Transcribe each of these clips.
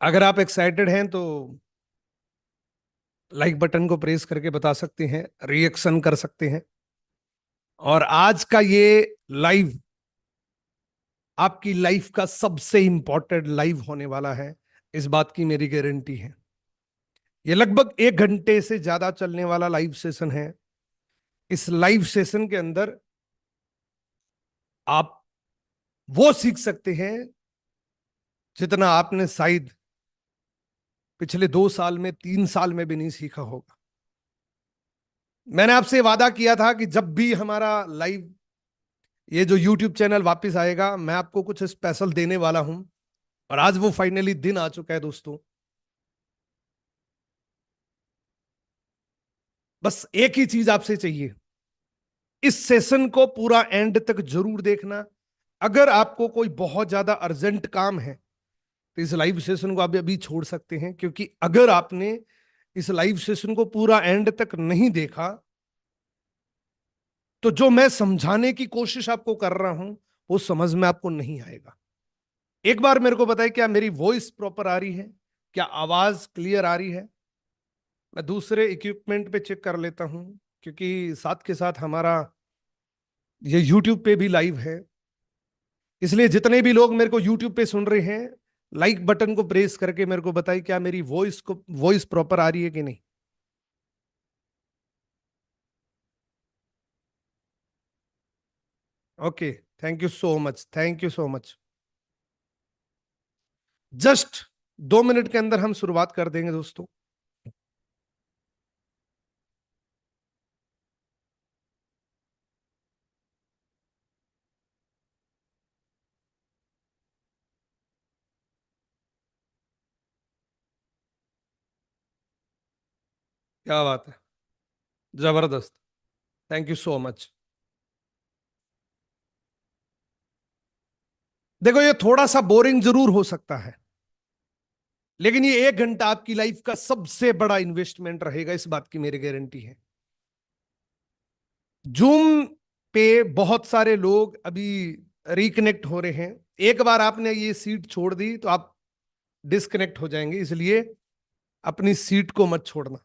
अगर आप एक्साइटेड हैं तो लाइक बटन को प्रेस करके बता सकते हैं, रिएक्शन कर सकते हैं। और आज का ये लाइव आपकी लाइफ का सबसे इंपॉर्टेंट लाइव होने वाला है, इस बात की मेरी गारंटी है। ये लगभग 1 घंटे से ज्यादा चलने वाला लाइव सेशन है। इस लाइव सेशन के अंदर आप वो सीख सकते हैं जितना आपने शायद पिछले 2 साल में 3 साल में भी नहीं सीखा होगा। मैंने आपसे वादा किया था कि जब भी हमारा लाइव ये जो यूट्यूब चैनल वापस आएगा, मैं आपको कुछ स्पेशल देने वाला हूं। और आज वो फाइनली दिन आ चुका है दोस्तों। बस एक ही चीज आपसे चाहिए, इस सेशन को पूरा एंड तक जरूर देखना। अगर आपको कोई बहुत ज्यादा अर्जेंट काम है तो इस लाइव सेशन को आप अभी छोड़ सकते हैं, क्योंकि अगर आपने इस लाइव सेशन को पूरा एंड तक नहीं देखा तो जो मैं समझाने की कोशिश आपको कर रहा हूं वो समझ में आपको नहीं आएगा। एक बार मेरे को बताए, क्या मेरी वॉइस प्रॉपर आ रही है? क्या आवाज क्लियर आ रही है? मैं दूसरे इक्विपमेंट पे चेक कर लेता हूं, क्योंकि साथ के साथ हमारा ये यूट्यूब पे भी लाइव है। इसलिए जितने भी लोग मेरे को यूट्यूब पे सुन रहे हैं, लाइक बटन को प्रेस करके मेरे को बताइए क्या मेरी वॉइस प्रॉपर आ रही है कि नहीं। Okay, thank you so much, thank you so much. Just 2 minute के अंदर हम शुरुआत कर देंगे दोस्तों। क्या बात है, जबरदस्त, थैंक यू सो मच। देखो, ये थोड़ा सा बोरिंग जरूर हो सकता है, लेकिन ये 1 घंटा आपकी लाइफ का सबसे बड़ा इन्वेस्टमेंट रहेगा, इस बात की मेरी गारंटी है। जूम पे बहुत सारे लोग अभी रिकनेक्ट हो रहे हैं। एक बार आपने ये सीट छोड़ दी तो आप डिस्कनेक्ट हो जाएंगे, इसलिए अपनी सीट को मत छोड़ना।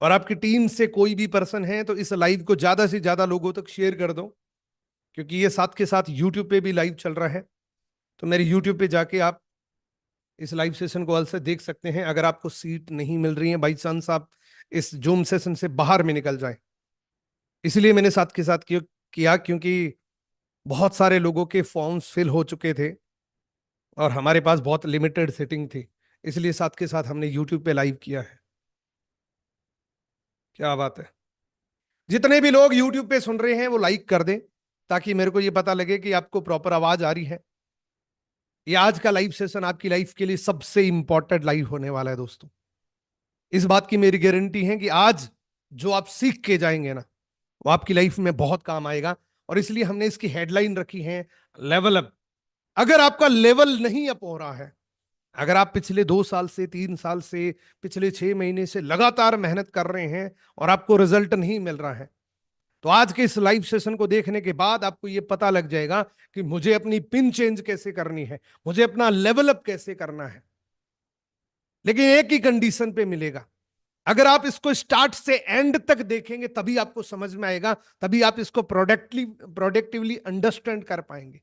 और आपकी टीम से कोई भी पर्सन है तो इस लाइव को ज्यादा से ज्यादा लोगों तक शेयर कर दो, क्योंकि ये साथ के साथ यूट्यूब पे भी लाइव चल रहा है। तो मेरे यूट्यूब पे जाके आप इस लाइव सेशन को अलग से देख सकते हैं। अगर आपको सीट नहीं मिल रही है, बाई चांस आप इस जूम सेशन से बाहर में निकल जाए, इसलिए मैंने साथ के साथ किया, क्योंकि बहुत सारे लोगों के फॉर्म्स फिल हो चुके थे और हमारे पास बहुत लिमिटेड सीटिंग थी, इसलिए साथ के साथ हमने यूट्यूब पे लाइव किया है। क्या बात है। जितने भी लोग यूट्यूब पे सुन रहे हैं वो लाइक कर दें, ताकि मेरे को ये पता लगे कि आपको प्रॉपर आवाज आ रही है। ये आज का लाइव सेशन आपकी लाइफ के लिए सबसे इंपॉर्टेंट लाइव होने वाला है दोस्तों। इस बात की मेरी गारंटी है कि आज जो आप सीख के जाएंगे ना, वो आपकी लाइफ में बहुत काम आएगा। और इसलिए हमने इसकी हेडलाइन रखी है, लेवल अप। अगर आपका लेवल नहीं अप हो रहा है, अगर आप पिछले 2 साल से 3 साल से पिछले 6 महीने से लगातार मेहनत कर रहे हैं और आपको रिजल्ट नहीं मिल रहा है, तो आज के इस लाइव सेशन को देखने के बाद आपको यह पता लग जाएगा कि मुझे अपनी पिन चेंज कैसे करनी है, मुझे अपना लेवल अप कैसे करना है। लेकिन एक ही कंडीशन पे मिलेगा, अगर आप इसको स्टार्ट से एंड तक देखेंगे तभी आपको समझ में आएगा, तभी आप इसको प्रोडक्टिवली अंडरस्टैंड कर पाएंगे।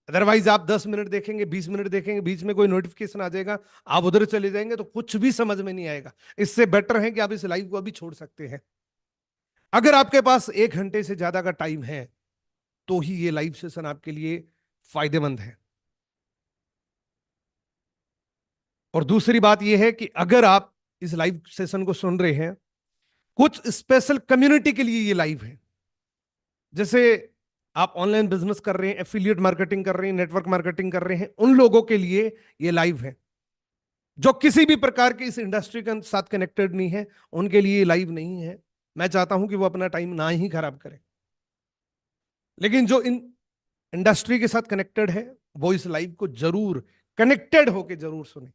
अदरवाइज आप 10 मिनट देखेंगे, 20 मिनट देखेंगे, बीच में कोई नोटिफिकेशन आ जाएगा, आप उधर चले जाएंगे तो कुछ भी समझ में नहीं आएगा। इससे बेटर है कि आप इस लाइव को अभी छोड़ सकते हैं। अगर आपके पास 1 घंटे से ज्यादा का टाइम है तो ही ये लाइव सेशन आपके लिए फायदेमंद है। और दूसरी बात यह है कि अगर आप इस लाइव सेशन को सुन रहे हैं, कुछ स्पेशल कम्युनिटी के लिए ये लाइव है। जैसे आप ऑनलाइन बिजनेस कर रहे हैं, एफिलिएट मार्केटिंग कर रहे हैं, नेटवर्क मार्केटिंग कर रहे हैं, उन लोगों के लिए ये लाइव है। जो किसी भी प्रकार की इस इंडस्ट्री के साथ कनेक्टेड नहीं है, उनके लिए लाइव नहीं है। मैं चाहता हूं कि वो अपना टाइम ना ही खराब करें। लेकिन जो इन इंडस्ट्री के साथ कनेक्टेड है, वो इस लाइव को जरूर कनेक्टेड होके जरूर सुने।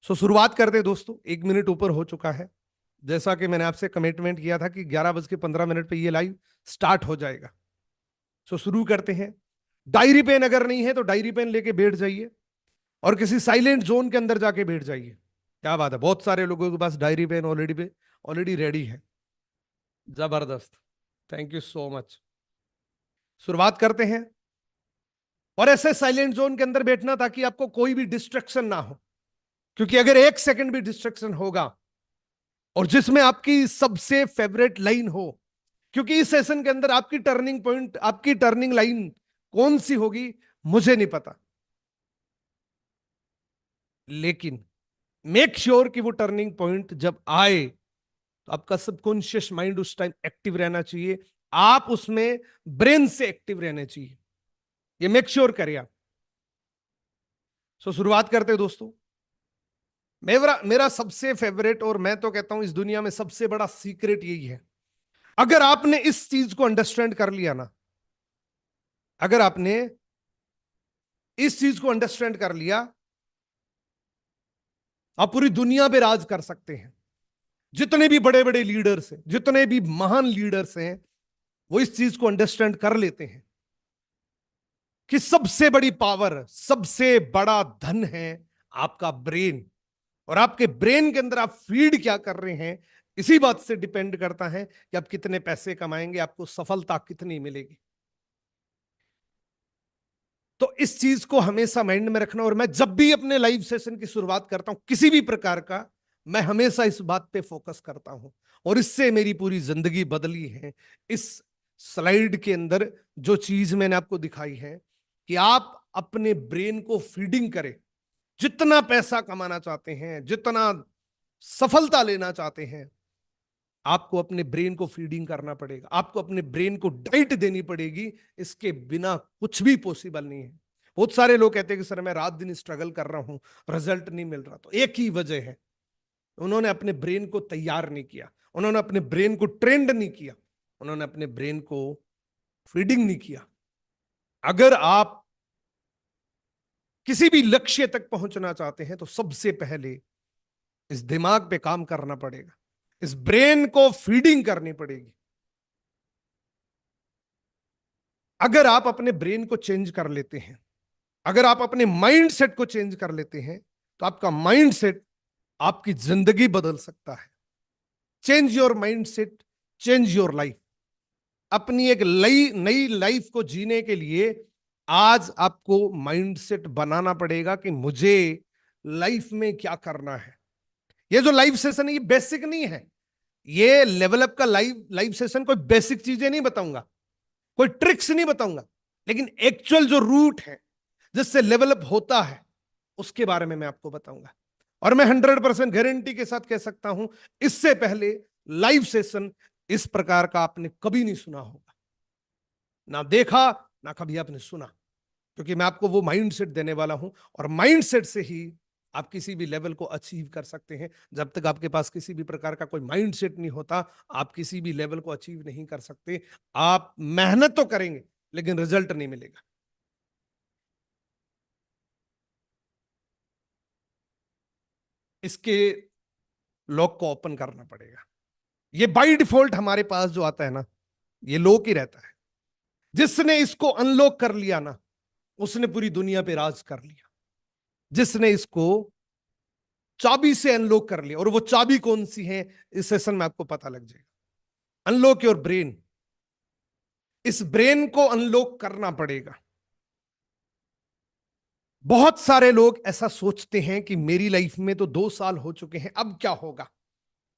सो शुरुआत करते दोस्तों, 1 मिनट ऊपर हो चुका है। जैसा कि मैंने आपसे कमिटमेंट किया था कि 11:15 पे ये लाइव स्टार्ट हो जाएगा। सो शुरू करते हैं। डायरी पेन अगर नहीं है तो डायरी पेन लेके बैठ जाइए। और किसी साइलेंट जोन के अंदर जाके बैठ जाइए। क्या बात है, बहुत सारे लोगों के पास डायरी पेन ऑलरेडी रेडी है। जबरदस्त, थैंक यू सो मच। शुरुआत करते हैं। और ऐसे साइलेंट जोन के अंदर बैठना ताकि आपको कोई भी डिस्ट्रक्शन ना हो, क्योंकि अगर एक सेकंड भी डिस्ट्रक्शन होगा, और जिसमें आपकी सबसे फेवरेट लाइन हो, क्योंकि इस सेशन के अंदर आपकी टर्निंग पॉइंट, आपकी टर्निंग लाइन कौन सी होगी मुझे नहीं पता, लेकिन मेक श्योर कि वो टर्निंग पॉइंट जब आए तो आपका सबकॉन्शियस माइंड उस टाइम एक्टिव रहना चाहिए, आप उसमें ब्रेन से एक्टिव रहने चाहिए, ये मेक श्योर करिए आप। शुरुआत करते हैं दोस्तों। मेरा मेरा सबसे फेवरेट, और मैं तो कहता हूं इस दुनिया में सबसे बड़ा सीक्रेट यही है। अगर आपने इस चीज को अंडरस्टैंड कर लिया ना, अगर आपने इस चीज को अंडरस्टैंड कर लिया, आप पूरी दुनिया पे राज कर सकते हैं। जितने भी बड़े बड़े लीडर्स हैं, जितने भी महान लीडर्स हैं, वो इस चीज को अंडरस्टैंड कर लेते हैं कि सबसे बड़ी पावर, सबसे बड़ा धन है आपका ब्रेन। और आपके ब्रेन के अंदर आप फीड क्या कर रहे हैं, इसी बात से डिपेंड करता है कि आप कितने पैसे कमाएंगे, आपको सफलता कितनी मिलेगी। तो इस चीज को हमेशा माइंड में रखना। और मैं जब भी अपने लाइव सेशन की शुरुआत करता हूं किसी भी प्रकार का, मैं हमेशा इस बात पे फोकस करता हूं, और इससे मेरी पूरी जिंदगी बदली है। इस स्लाइड के अंदर जो चीज मैंने आपको दिखाई है कि आप अपने ब्रेन को फीडिंग करें। जितना पैसा कमाना चाहते हैं, जितना सफलता लेना चाहते हैं, आपको अपने ब्रेन को फीडिंग करना पड़ेगा, आपको अपने ब्रेन को डाइट देनी पड़ेगी। इसके बिना कुछ भी पॉसिबल नहीं है। बहुत सारे लोग कहते हैं कि सर मैं रात दिन स्ट्रगल कर रहा हूं, रिजल्ट नहीं मिल रहा। तो एक ही वजह है, उन्होंने अपने ब्रेन को तैयार नहीं किया, उन्होंने अपने ब्रेन को ट्रेंड नहीं किया, उन्होंने अपने ब्रेन को फीडिंग नहीं किया। अगर आप किसी भी लक्ष्य तक पहुंचना चाहते हैं तो सबसे पहले इस दिमाग पे काम करना पड़ेगा, इस ब्रेन को फीडिंग करनी पड़ेगी। अगर आप अपने ब्रेन को चेंज कर लेते हैं, अगर आप अपने माइंड सेट को चेंज कर लेते हैं, तो आपका माइंड सेट आपकी जिंदगी बदल सकता है। Change your mind set, change your life. अपनी एक नई नई लाइफ को जीने के लिए आज आपको माइंड सेट बनाना पड़ेगा कि मुझे लाइफ में क्या करना है। ये जो लाइव सेशन है ये बेसिक नहीं है, ये लेवल अप का लाइव लाइव सेशन कोई बेसिक चीजें नहीं बताऊंगा, कोई ट्रिक्स नहीं बताऊंगा, लेकिन एक्चुअल जो रूट है जिससे लेवल अप होता है उसके बारे में मैं आपको बताऊंगा। और मैं 100% गारंटी के साथ कह सकता हूं, इससे पहले लाइव सेशन इस प्रकार का आपने कभी नहीं सुना होगा, ना देखा, ना कभी आपने सुना। क्योंकि मैं आपको वो माइंड सेट देने वाला हूं, और माइंड सेट से ही आप किसी भी लेवल को अचीव कर सकते हैं। जब तक आपके पास किसी भी प्रकार का कोई माइंड सेट नहीं होता, आप किसी भी लेवल को अचीव नहीं कर सकते। आप मेहनत तो करेंगे लेकिन रिजल्ट नहीं मिलेगा। इसके लॉक को ओपन करना पड़ेगा। ये बाय डिफॉल्ट हमारे पास जो आता है ना, ये लॉक ही रहता है। जिसने इसको अनलॉक कर लिया ना, उसने पूरी दुनिया पे राज कर लिया। जिसने इसको चाबी से अनलॉक कर लिया, और वो चाबी कौन सी है इस सेशन में आपको पता लग जाएगा। अनलॉक योर ब्रेन, इस ब्रेन को अनलॉक करना पड़ेगा। बहुत सारे लोग ऐसा सोचते हैं कि मेरी लाइफ में तो 2 साल हो चुके हैं, अब क्या होगा।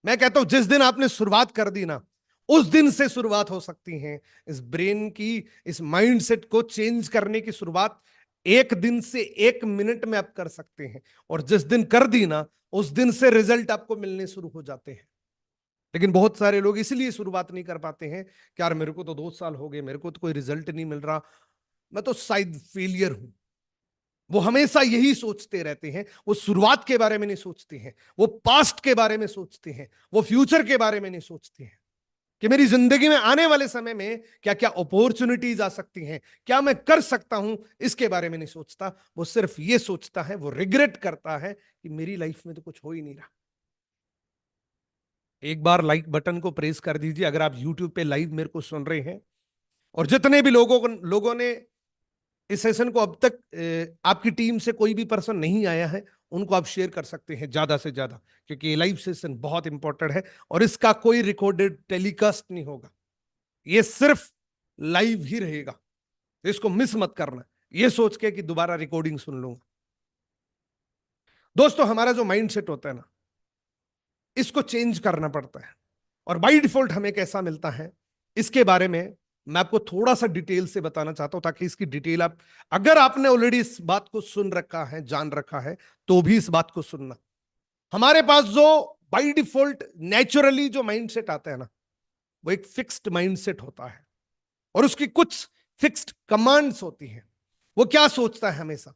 मैं कहता हूं जिस दिन आपने शुरुआत कर दी ना, उस दिन से शुरुआत हो सकती है इस ब्रेन की, इस माइंडसेट को चेंज करने की शुरुआत 1 दिन से 1 मिनट में आप कर सकते हैं। और जिस दिन कर दी ना, उस दिन से रिजल्ट आपको मिलने शुरू हो जाते हैं। लेकिन बहुत सारे लोग इसलिए शुरुआत नहीं कर पाते हैं कि यार मेरे को तो 2 साल हो गए, मेरे को तो कोई रिजल्ट नहीं मिल रहा, मैं तो शायद फेलियर हूं। वो हमेशा यही सोचते रहते हैं, वो शुरुआत के बारे में नहीं सोचते हैं, वो पास्ट के बारे में सोचते हैं, वो फ्यूचर के बारे में नहीं सोचते हैं कि मेरी जिंदगी में आने वाले समय में क्या क्या अपॉर्चुनिटीज आ सकती हैं, क्या मैं कर सकता हूं, इसके बारे में नहीं सोचता। वो सिर्फ ये सोचता है, वो रिग्रेट करता है कि मेरी लाइफ में तो कुछ हो ही नहीं रहा। एक बार लाइक बटन को प्रेस कर दीजिए अगर आप यूट्यूब पे लाइव मेरे को सुन रहे हैं। और जितने भी लोगों ने इस सेशन को अब तक आपकी टीम से कोई भी पर्सन नहीं आया है, उनको आप शेयर कर सकते हैं ज्यादा से ज्यादा, क्योंकि ये लाइव सेशन बहुत इंपॉर्टेंट है और इसका कोई रिकॉर्डेड टेलीकास्ट नहीं होगा, ये सिर्फ लाइव ही रहेगा। तो इसको मिस मत करना ये सोच के कि दोबारा रिकॉर्डिंग सुन लूंगा। दोस्तों, हमारा जो माइंडसेट होता है ना, इसको चेंज करना पड़ता है। और बाय डिफॉल्ट हमें कैसा मिलता है, इसके बारे में मैं आपको थोड़ा सा डिटेल से बताना चाहता हूं, ताकि इसकी डिटेल आप, अगर आपने ऑलरेडी इस बात को सुन रखा है, जान रखा है, तो भी इस बात को सुनना। हमारे पास जो बाय डिफॉल्ट नेचुरली जो माइंडसेट आता है ना, वो एक फिक्स्ड माइंडसेट होता है और उसकी कुछ फिक्स्ड कमांड्स होती हैं। वो क्या सोचता है हमेशा,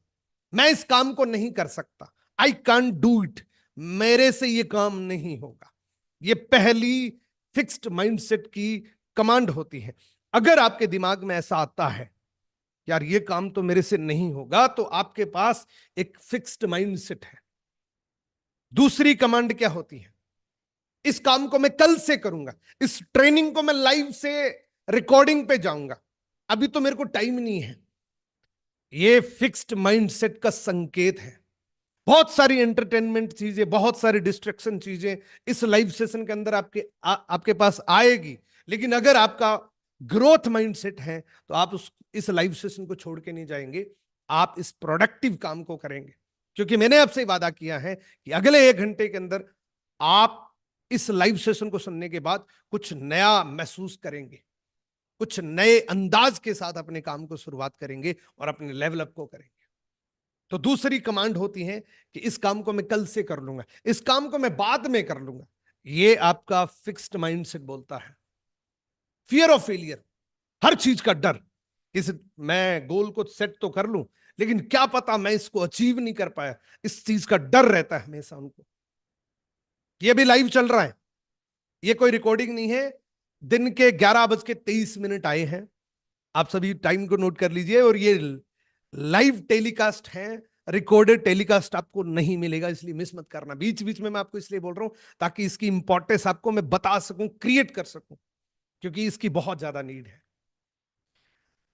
मैं इस काम को नहीं कर सकता, आई कांट डू इट, मेरे से ये काम नहीं होगा। ये पहली फिक्स्ड माइंडसेट की कमांड होती है। अगर आपके दिमाग में ऐसा आता है, यार ये काम तो मेरे से नहीं होगा, तो आपके पास एक फिक्स्ड माइंडसेट है। दूसरी कमांड क्या होती है, इस काम को मैं कल से करूंगा, इस ट्रेनिंग को मैं लाइव से रिकॉर्डिंग पे जाऊंगा, अभी तो मेरे को टाइम नहीं है। ये फिक्स्ड माइंडसेट का संकेत है। बहुत सारी एंटरटेनमेंट चीजें, बहुत सारी डिस्ट्रैक्शन चीजें इस लाइव सेशन के अंदर आपके पास आएगी, लेकिन अगर आपका ग्रोथ माइंडसेट है तो आप इस लाइव सेशन को छोड़ के नहीं जाएंगे, आप इस प्रोडक्टिव काम को करेंगे। क्योंकि मैंने आपसे वादा किया है कि अगले 1 घंटे के अंदर आप इस लाइव सेशन को सुनने के बाद कुछ नया महसूस करेंगे, कुछ नए अंदाज के साथ अपने काम को शुरुआत करेंगे और अपने लेवल अप को करेंगे। तो दूसरी कमांड होती है कि इस काम को मैं कल से कर लूंगा, इस काम को मैं बाद में कर लूंगा। ये आपका फिक्स्ड माइंडसेट बोलता है। फियर ऑफ फेलियर, हर चीज का डर, इस मैं गोल को सेट तो कर लूं, लेकिन क्या पता मैं इसको अचीव नहीं कर पाया, इस चीज का डर रहता है हमेशा उनको। ये भी लाइव चल रहा है, ये कोई रिकॉर्डिंग नहीं है। दिन के 11:23 आए हैं, आप सभी टाइम को नोट कर लीजिए। और ये लाइव टेलीकास्ट है, रिकॉर्डेड टेलीकास्ट आपको नहीं मिलेगा, इसलिए मिस मत करना। बीच बीच में मैं आपको इसलिए बोल रहा हूं ताकि इसकी इंपॉर्टेंस आपको मैं बता सकूं, क्रिएट कर सकूं, क्योंकि इसकी बहुत ज्यादा नीड है।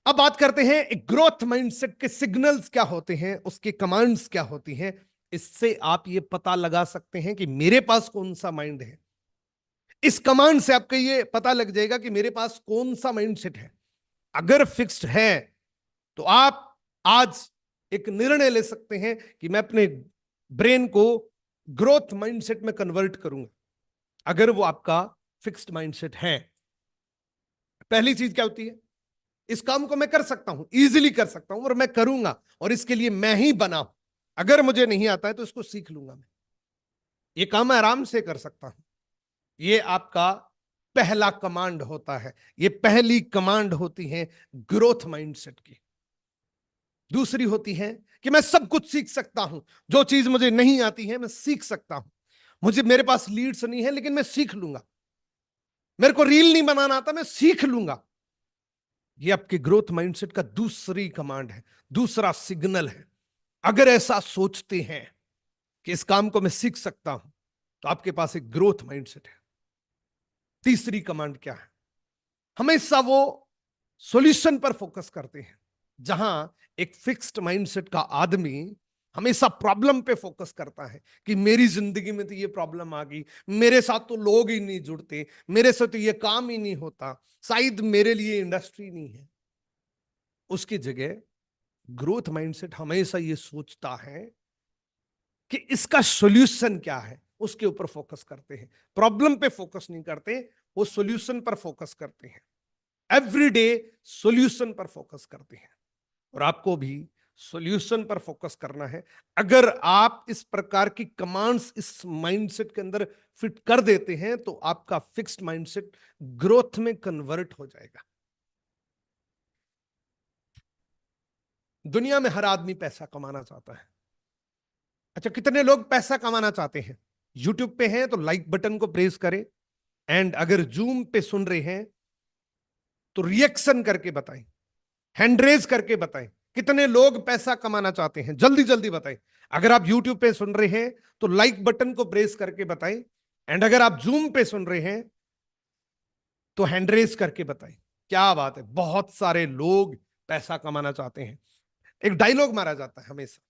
अब बात करते हैं एक ग्रोथ माइंडसेट के सिग्नल्स क्या होते हैं, उसके कमांड्स क्या होती हैं। इससे आप ये पता लगा सकते हैं कि मेरे पास कौन सा माइंड है। इस कमांड से आपको ये पता लग जाएगा कि मेरे पास कौन सा माइंडसेट है। अगर फिक्स्ड है तो आप आज एक निर्णय ले सकते हैं कि मैं अपने ब्रेन को ग्रोथ माइंडसेट में कन्वर्ट करूंगा, अगर वो आपका फिक्स्ड माइंडसेट है। पहली चीज क्या होती है, इस काम को मैं कर सकता हूं, इजीली कर सकता हूं और मैं करूंगा, और इसके लिए मैं ही बना हूं। अगर मुझे नहीं आता है तो इसको सीख लूंगा, मैं ये काम मैं आराम से कर सकता हूं। ये आपका पहला कमांड होता है, ये पहली कमांड होती है ग्रोथ माइंडसेट की। दूसरी होती है कि मैं सब कुछ सीख सकता हूं, जो चीज मुझे नहीं आती है मैं सीख सकता हूं। मेरे पास लीड्स नहीं है लेकिन मैं सीख लूंगा, मेरे को रील नहीं बनाना आता, मैं सीख लूंगा। ये आपके ग्रोथ माइंडसेट का दूसरी कमांड है, दूसरा सिग्नल है। अगर ऐसा सोचते हैं कि इस काम को मैं सीख सकता हूं, तो आपके पास एक ग्रोथ माइंडसेट है। तीसरी कमांड क्या है, हमेशा वो सॉल्यूशन पर फोकस करते हैं। जहां एक फिक्स्ड माइंडसेट का आदमी हमेशा प्रॉब्लम पे फोकस करता है कि मेरी जिंदगी में तो ये प्रॉब्लम आ गई, मेरे साथ तो लोग ही नहीं जुड़ते, मेरे से तो ये काम ही नहीं होता, शायद मेरे लिए इंडस्ट्री नहीं है। उसकी जगह ग्रोथ माइंडसेट हमेशा ये सोचता है कि इसका सॉल्यूशन क्या है, उसके ऊपर फोकस करते हैं। प्रॉब्लम पे फोकस नहीं करते, वो सॉल्यूशन पर फोकस करते हैं। एवरीडे सॉल्यूशन पर फोकस करते हैं, और आपको भी सॉल्यूशन पर फोकस करना है। अगर आप इस प्रकार की कमांड्स इस माइंडसेट के अंदर फिट कर देते हैं तो आपका फिक्स्ड माइंडसेट ग्रोथ में कन्वर्ट हो जाएगा। दुनिया में हर आदमी पैसा कमाना चाहता है। अच्छा, कितने लोग पैसा कमाना चाहते हैं? यूट्यूब पे हैं तो लाइक बटन को प्रेस करें, एंड अगर जूम पे सुन रहे हैं तो रिएक्शन करके बताएं, हैंड रेज करके बताएं कितने लोग पैसा कमाना चाहते हैं, जल्दी जल्दी बताएं। अगर आप यूट्यूब पे सुन रहे हैं तो लाइक बटन को प्रेस करके बताएं, एंड अगर आप जूम पे सुन रहे हैं तो हैंड रेज करके बताएं। क्या बात है, बहुत सारे लोग पैसा कमाना चाहते हैं। एक डायलॉग मारा जाता है हमेशा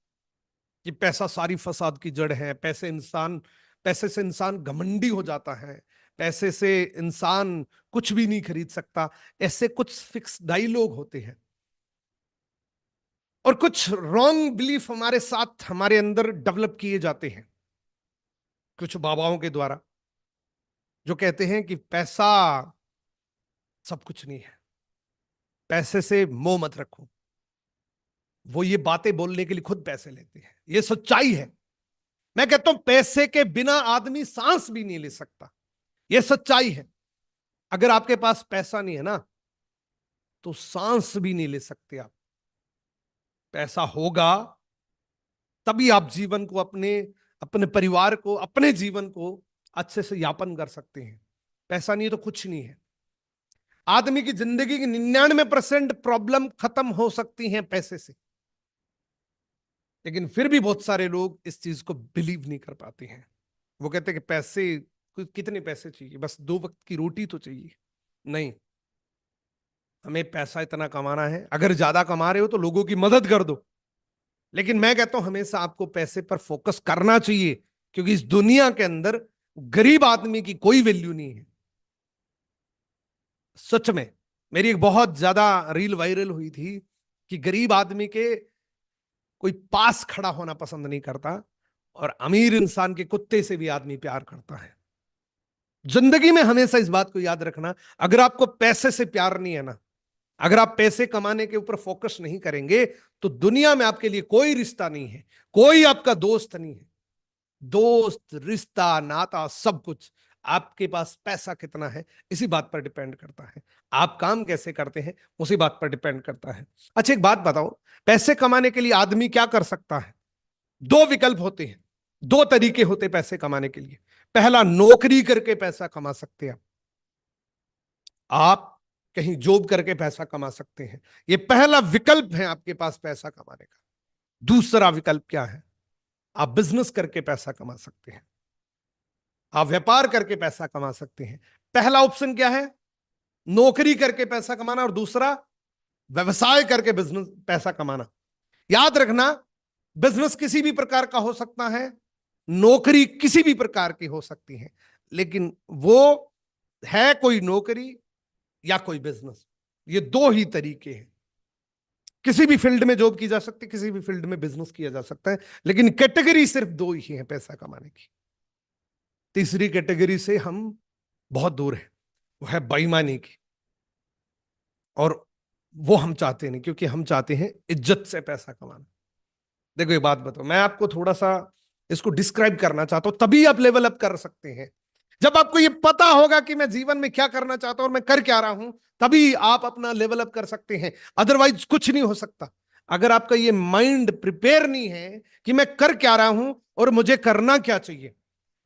कि पैसा सारी फसाद की जड़ है, पैसे से इंसान घमंडी हो जाता है, पैसे से इंसान कुछ भी नहीं खरीद सकता। ऐसे कुछ फिक्स डायलॉग होते हैं और कुछ रॉन्ग बिलीफ हमारे साथ हमारे अंदर डेवलप किए जाते हैं कुछ बाबाओं के द्वारा, जो कहते हैं कि पैसा सब कुछ नहीं है, पैसे से मोह मत रखो। वो ये बातें बोलने के लिए खुद पैसे लेते हैं, ये सच्चाई है। मैं कहता हूं पैसे के बिना आदमी सांस भी नहीं ले सकता, ये सच्चाई है। अगर आपके पास पैसा नहीं है ना, तो सांस भी नहीं ले सकते आप। पैसा होगा तभी आप जीवन को, अपने अपने परिवार को, अपने जीवन को अच्छे से यापन कर सकते हैं। पैसा नहीं है तो कुछ नहीं है। आदमी की जिंदगी की 99% प्रॉब्लम खत्म हो सकती हैं पैसे से, लेकिन फिर भी बहुत सारे लोग इस चीज को बिलीव नहीं कर पाते हैं। वो कहते हैं कि पैसे, कितने पैसे चाहिए, बस 2 वक्त की रोटी तो चाहिए। नहीं, हमें पैसा इतना कमाना है, अगर ज्यादा कमा रहे हो तो लोगों की मदद कर दो, लेकिन मैं कहता हूं हमेशा आपको पैसे पर फोकस करना चाहिए, क्योंकि इस दुनिया के अंदर गरीब आदमी की कोई वैल्यू नहीं है। सच में, मेरी एक बहुत ज्यादा रील वायरल हुई थी कि गरीब आदमी के कोई पास खड़ा होना पसंद नहीं करता, और अमीर इंसान के कुत्ते से भी आदमी प्यार करता है। जिंदगी में हमेशा इस बात को याद रखना, अगर आपको पैसे से प्यार नहीं है ना, अगर आप पैसे कमाने के ऊपर फोकस नहीं करेंगे, तो दुनिया में आपके लिए कोई रिश्ता नहीं है, कोई आपका दोस्त नहीं है। दोस्त, रिश्ता, नाता, सब कुछ आपके पास पैसा कितना है इसी बात पर डिपेंड करता है। आप काम कैसे करते हैं उसी बात पर डिपेंड करता है। अच्छा, एक बात बताओ, पैसे कमाने के लिए आदमी क्या कर सकता है? 2 विकल्प होते हैं, 2 तरीके होते हैं पैसे कमाने के लिए। पहला, नौकरी करके पैसा कमा सकते हैं आप, कहीं जॉब करके पैसा कमा सकते हैं। ये पहला विकल्प है आपके पास पैसा कमाने का। दूसरा विकल्प क्या है? आप बिजनेस करके पैसा कमा सकते हैं, आप व्यापार करके पैसा कमा सकते हैं। पहला ऑप्शन क्या है? नौकरी करके पैसा कमाना, और दूसरा व्यवसाय करके बिजनेस पैसा कमाना। याद रखना, बिजनेस किसी भी प्रकार का हो सकता है, नौकरी किसी भी प्रकार की हो सकती है, लेकिन वो है कोई नौकरी या कोई बिजनेस, ये 2 ही तरीके हैं। किसी भी फील्ड में जॉब की जा सकती है, किसी भी फील्ड में बिजनेस किया जा सकता है, लेकिन कैटेगरी सिर्फ 2 ही है पैसा कमाने की। तीसरी कैटेगरी से हम बहुत दूर हैं, वो है बेईमानी की, और वो हम चाहते नहीं, क्योंकि हम चाहते हैं इज्जत से पैसा कमाना। देखो, ये बात बताओ, मैं आपको थोड़ा सा इसको डिस्क्राइब करना चाहता हूं, तभी आप लेवल अप कर सकते हैं। जब आपको ये पता होगा कि मैं जीवन में क्या करना चाहता हूं और मैं कर क्या रहा हूं, तभी आप अपना लेवल अप कर सकते हैं, अदरवाइज कुछ नहीं हो सकता। अगर आपका ये माइंड प्रिपेयर नहीं है कि मैं कर क्या रहा हूं और मुझे करना क्या चाहिए,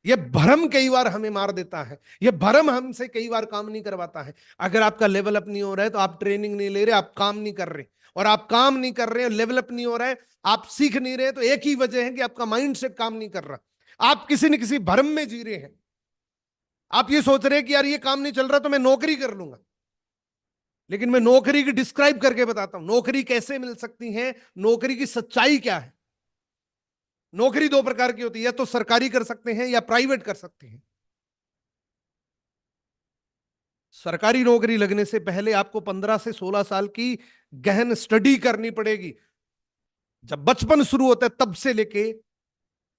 ये भ्रम कई बार हमें मार देता है, ये भ्रम हमसे कई बार काम नहीं करवाता है। अगर आपका लेवल अप नहीं हो रहा है तो आप ट्रेनिंग नहीं ले रहे, आप काम नहीं कर रहे, और आप काम नहीं कर रहे हैं, लेवल अप नहीं हो रहा है, आप सीख नहीं रहे, तो एक ही वजह है कि आपका माइंड सेट काम नहीं कर रहा। आप किसी न किसी भ्रम में जी रहे हैं। आप ये सोच रहे हैं कि यार ये काम नहीं चल रहा तो मैं नौकरी कर लूंगा, लेकिन मैं नौकरी की डिस्क्राइब करके बताता हूं, नौकरी कैसे मिल सकती है, नौकरी की सच्चाई क्या है। नौकरी 2 प्रकार की होती है, या तो सरकारी कर सकते हैं या प्राइवेट कर सकते हैं। सरकारी नौकरी लगने से पहले आपको 15 से 16 साल की गहन स्टडी करनी पड़ेगी। जब बचपन शुरू होता है तब से लेके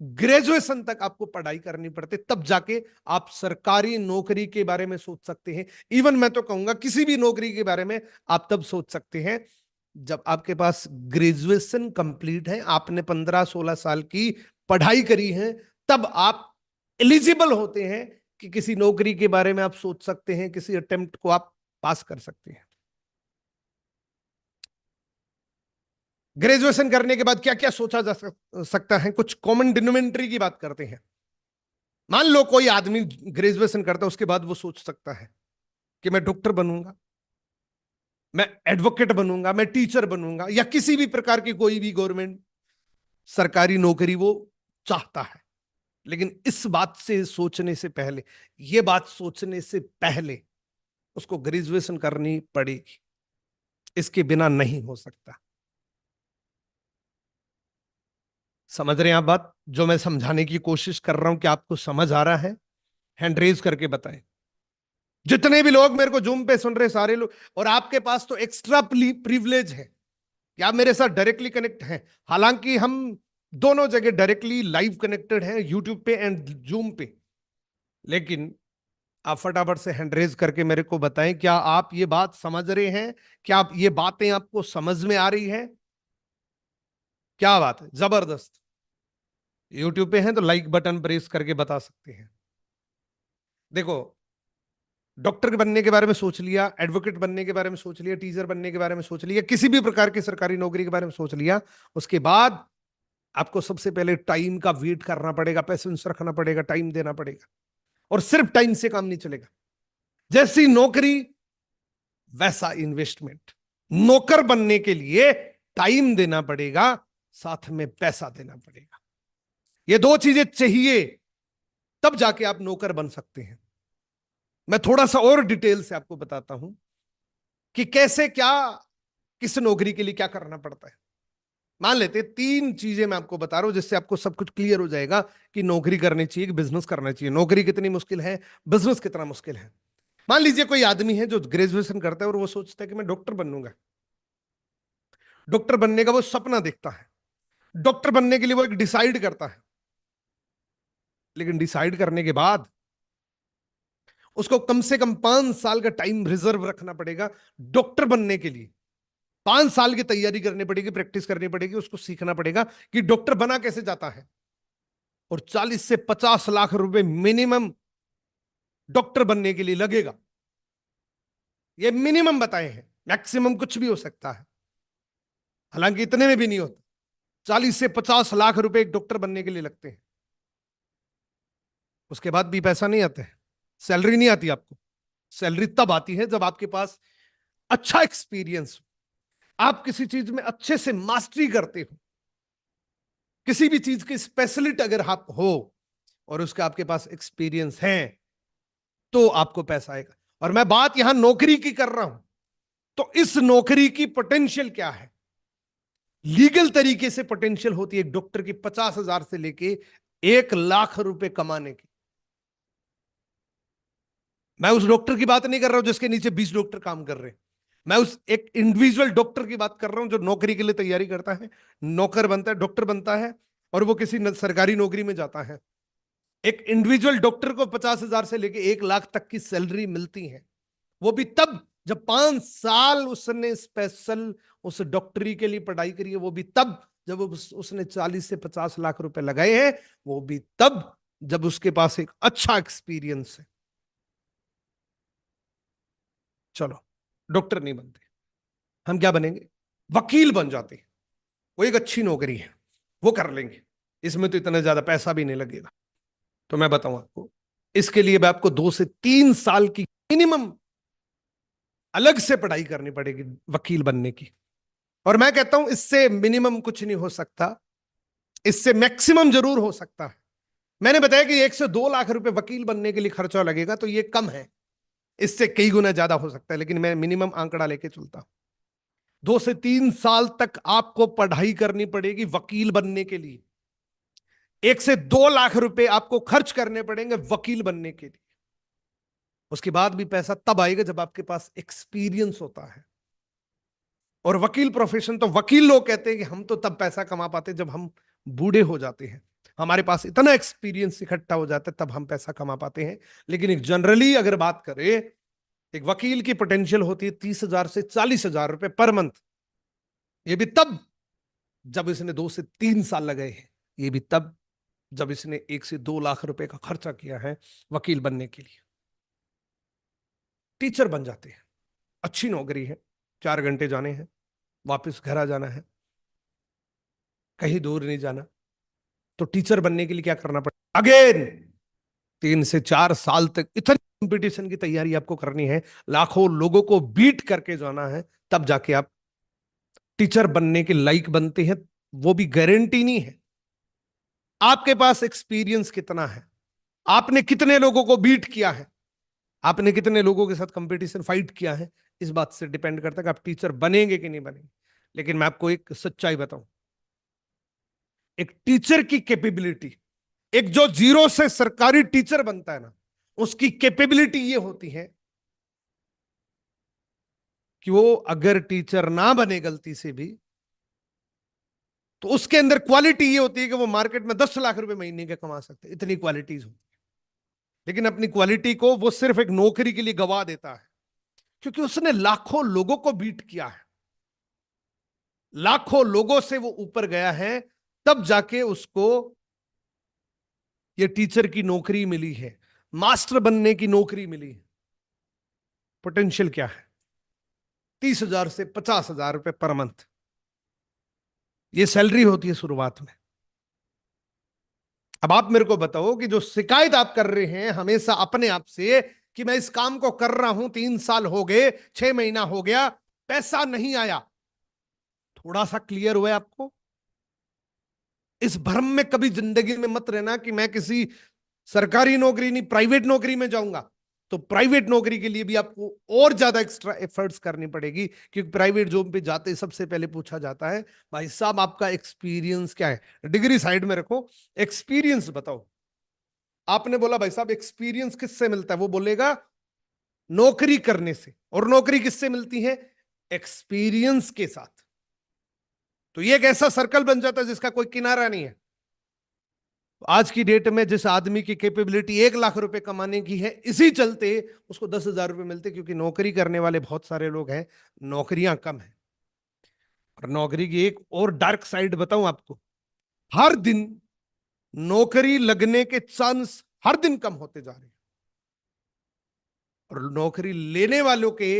ग्रेजुएशन तक आपको पढ़ाई करनी पड़ती, तब जाके आप सरकारी नौकरी के बारे में सोच सकते हैं। इवन मैं तो कहूंगा किसी भी नौकरी के बारे में आप तब सोच सकते हैं जब आपके पास ग्रेजुएशन कंप्लीट है, आपने 15-16 साल की पढ़ाई करी है, तब आप एलिजिबल होते हैं कि किसी नौकरी के बारे में आप सोच सकते हैं, किसी अटेम्प्ट को आप पास कर सकते हैं। ग्रेजुएशन करने के बाद क्या क्या सोचा जा सकता है, कुछ कॉमन डिनोमिनेटरी की बात करते हैं। मान लो कोई आदमी ग्रेजुएशन करता है, उसके बाद वो सोच सकता है कि मैं डॉक्टर बनूंगा, मैं एडवोकेट बनूंगा, मैं टीचर बनूंगा, या किसी भी प्रकार की कोई भी गवर्नमेंट सरकारी नौकरी वो चाहता है। लेकिन इस बात से सोचने से पहले, ये बात सोचने से पहले उसको ग्रेजुएशन करनी पड़ेगी, इसके बिना नहीं हो सकता। समझ रहे हैं आप बात जो मैं समझाने की कोशिश कर रहा हूं? कि आपको समझ आ रहा है? हैंड रेज करके बताएं। जितने भी लोग मेरे को जूम पे सुन रहे सारे लोग, और आपके पास तो एक्स्ट्रा प्रिविलेज है कि आप मेरे साथ डायरेक्टली कनेक्ट हैं। हालांकि हम दोनों जगह डायरेक्टली लाइव कनेक्टेड हैं, यूट्यूब पे एंड जूम पे। लेकिन आप फटाफट से हैंड रेज करके मेरे को बताएं, क्या आप ये बात समझ रहे हैं? क्या आप ये बातें आपको समझ में आ रही है? क्या बात है, जबरदस्त। यूट्यूब पे हैं तो लाइक बटन प्रेस करके बता सकते हैं। देखो, डॉक्टर बनने के बारे में सोच लिया, एडवोकेट बनने के बारे में सोच लिया, टीचर बनने के बारे में सोच लिया, किसी भी प्रकार की सरकारी नौकरी के बारे में सोच लिया। उसके बाद आपको सबसे पहले टाइम का वेट करना पड़ेगा, पेशेंस रखना पड़ेगा, टाइम देना पड़ेगा। और सिर्फ टाइम से काम नहीं चलेगा। जैसी नौकरी वैसा इन्वेस्टमेंट। नौकर बनने के लिए टाइम देना पड़ेगा, साथ में पैसा देना पड़ेगा। ये दो चीजें चाहिए, तब जाके आप नौकर बन सकते हैं। मैं थोड़ा सा और डिटेल से आपको बताता हूं कि कैसे, क्या, किस नौकरी के लिए क्या करना पड़ता है। मान लेते हैं तीन चीजें मैं आपको बता रहा हूं, जिससे आपको सब कुछ क्लियर हो जाएगा कि नौकरी करनी चाहिए कि बिजनेस करना चाहिए, नौकरी कितनी मुश्किल है, बिजनेस कितना मुश्किल है। मान लीजिए कोई आदमी है जो ग्रेजुएशन करता है और वो सोचता है कि मैं डॉक्टर बनूंगा। डॉक्टर बनने का वो सपना देखता है, डॉक्टर बनने के लिए वो एक डिसाइड करता है। लेकिन डिसाइड करने के बाद उसको कम से कम 5 साल का टाइम रिजर्व रखना पड़ेगा डॉक्टर बनने के लिए। 5 साल की तैयारी करनी पड़ेगी, प्रैक्टिस करनी पड़ेगी, उसको सीखना पड़ेगा कि डॉक्टर बना कैसे जाता है। और 40 से 50 लाख रुपए मिनिमम डॉक्टर बनने के लिए लगेगा। ये मिनिमम बताए हैं, मैक्सिमम कुछ भी हो सकता है, हालांकि इतने में भी नहीं होता। 40 से 50 लाख रुपए एक डॉक्टर बनने के लिए लगते हैं। उसके बाद भी पैसा नहीं आता है, सैलरी नहीं आती आपको। सैलरी तब आती है जब आपके पास अच्छा एक्सपीरियंस हो, आप किसी चीज में अच्छे से मास्टरी करते हो, किसी भी चीज के स्पेशलिस्ट अगर आप हो और उसका आपके पास एक्सपीरियंस है, तो आपको पैसा आएगा। और मैं बात यहां नौकरी की कर रहा हूं, तो इस नौकरी की पोटेंशियल क्या है? लीगल तरीके से पोटेंशियल होती है एक डॉक्टर की 50,000 से लेके 1 लाख रुपए कमाने की। मैं उस डॉक्टर की बात नहीं कर रहा हूं जिसके नीचे 20 डॉक्टर काम कर रहे हैं। मैं उस एक इंडिविजुअल डॉक्टर की बात कर रहा हूं जो नौकरी के लिए तैयारी करता है, नौकर बनता है, डॉक्टर बनता है, और वो किसी सरकारी नौकरी में जाता है। एक इंडिविजुअल डॉक्टर को 50,000 से लेके 1 लाख तक की सैलरी मिलती है। वो भी तब जब 5 साल उसने स्पेशल उस डॉक्टरी के लिए पढ़ाई करी है। वो भी तब जब उसने 40 से 50 लाख रुपए लगाए हैं। वो भी तब जब उसके पास एक अच्छा एक्सपीरियंस है। चलो, डॉक्टर नहीं बनते, हम क्या बनेंगे? वकील बन जाते हैं। वो एक अच्छी नौकरी है, वो कर लेंगे, इसमें तो इतना ज्यादा पैसा भी नहीं लगेगा। तो मैं बताऊं आपको, इसके लिए भी आपको 2 से 3 साल की मिनिमम अलग से पढ़ाई करनी पड़ेगी वकील बनने की। और मैं कहता हूं इससे मिनिमम कुछ नहीं हो सकता, इससे मैक्सिमम जरूर हो सकता है। मैंने बताया कि 1 से 2 लाख रुपए वकील बनने के लिए खर्चा लगेगा, तो ये कम है, इससे कई गुना ज्यादा हो सकता है, लेकिन मैं मिनिमम आंकड़ा लेके चलता हूं। 2 से 3 साल तक आपको पढ़ाई करनी पड़ेगी वकील बनने के लिए। 1 से 2 लाख रुपए आपको खर्च करने पड़ेंगे वकील बनने के लिए। उसके बाद भी पैसा तब आएगा जब आपके पास एक्सपीरियंस होता है। और वकील प्रोफेशन, तो वकील लोग कहते हैं कि हम तो तब पैसा कमा पाते जब हम बूढ़े हो जाते हैं, हमारे पास इतना एक्सपीरियंस इकट्ठा हो जाता है, तब हम पैसा कमा पाते हैं। लेकिन एक जनरली अगर बात करें, एक वकील की पोटेंशियल होती है 30,000 से 40,000 रुपए पर मंथ। ये भी तब जब इसने 2 से 3 साल लगाए हैं। ये भी तब जब इसने 1 से 2 लाख रुपए का खर्चा किया है वकील बनने के लिए। टीचर बन जाते हैं, अच्छी नौकरी है, 4 घंटे जाने हैं, वापस घर आ जाना है, कहीं दूर नहीं जाना। तो टीचर बनने के लिए क्या करना पड़ेगा? अगेन 3 से 4 साल तक इतनी कंपटीशन की तैयारी आपको करनी है, लाखों लोगों को बीट करके जाना है, तब जाके आप टीचर बनने के लायक बनते हैं। वो भी गारंटी नहीं है। आपके पास एक्सपीरियंस कितना है, आपने कितने लोगों को बीट किया है, आपने कितने लोगों के साथ कंपटीशन फाइट किया है, इस बात से डिपेंड करता है कि आप टीचर बनेंगे कि नहीं बनेंगे। लेकिन मैं आपको एक सच्चाई बताऊं, एक टीचर की कैपेबिलिटी, एक जो जीरो से सरकारी टीचर बनता है ना, उसकी कैपेबिलिटी ये होती है कि वो अगर टीचर ना बने गलती से भी, तो उसके अंदर क्वालिटी ये होती है कि वो मार्केट में 10 लाख रुपए महीने के कमा सकते, इतनी क्वालिटीज होती है। लेकिन अपनी क्वालिटी को वो सिर्फ एक नौकरी के लिए गवा देता है, क्योंकि उसने लाखों लोगों को बीट किया है, लाखों लोगों से वो ऊपर गया है, तब जाके उसको ये टीचर की नौकरी मिली है, मास्टर बनने की नौकरी मिली है। पोटेंशियल क्या है? 30,000 से 50,000 रुपए पर मंथ, ये सैलरी होती है शुरुआत में। अब आप मेरे को बताओ कि जो शिकायत आप कर रहे हैं हमेशा अपने आप से कि मैं इस काम को कर रहा हूं, 3 साल हो गए, 6 महीना हो गया, पैसा नहीं आया, थोड़ा सा क्लियर हुआ है आपको? इस भ्रम में कभी जिंदगी में मत रहना कि मैं किसी सरकारी नौकरी नहीं, प्राइवेट नौकरी में जाऊंगा। तो प्राइवेट नौकरी के लिए भी आपको और ज्यादा एक्स्ट्रा एफर्ट्स करनी पड़ेगी, क्योंकि प्राइवेट जॉब पे जाते सबसे पहले पूछा जाता है, भाई साहब आपका एक्सपीरियंस क्या है? डिग्री साइड में रखो, एक्सपीरियंस बताओ। आपने बोला भाई साहब एक्सपीरियंस किससे मिलता है? वो बोलेगा नौकरी करने से। और नौकरी किससे मिलती है? एक्सपीरियंस के साथ। तो ये एक ऐसा सर्कल बन जाता है जिसका कोई किनारा नहीं है। तो आज की डेट में जिस आदमी की कैपेबिलिटी 1 लाख रुपए कमाने की है, इसी चलते उसको 10,000 रुपए मिलते, क्योंकि नौकरी करने वाले बहुत सारे लोग हैं, नौकरियां कम है। और नौकरी की एक और डार्क साइड बताऊं आपको, हर दिन नौकरी लगने के चांस हर दिन कम होते जा रहे हैं, और नौकरी लेने वालों के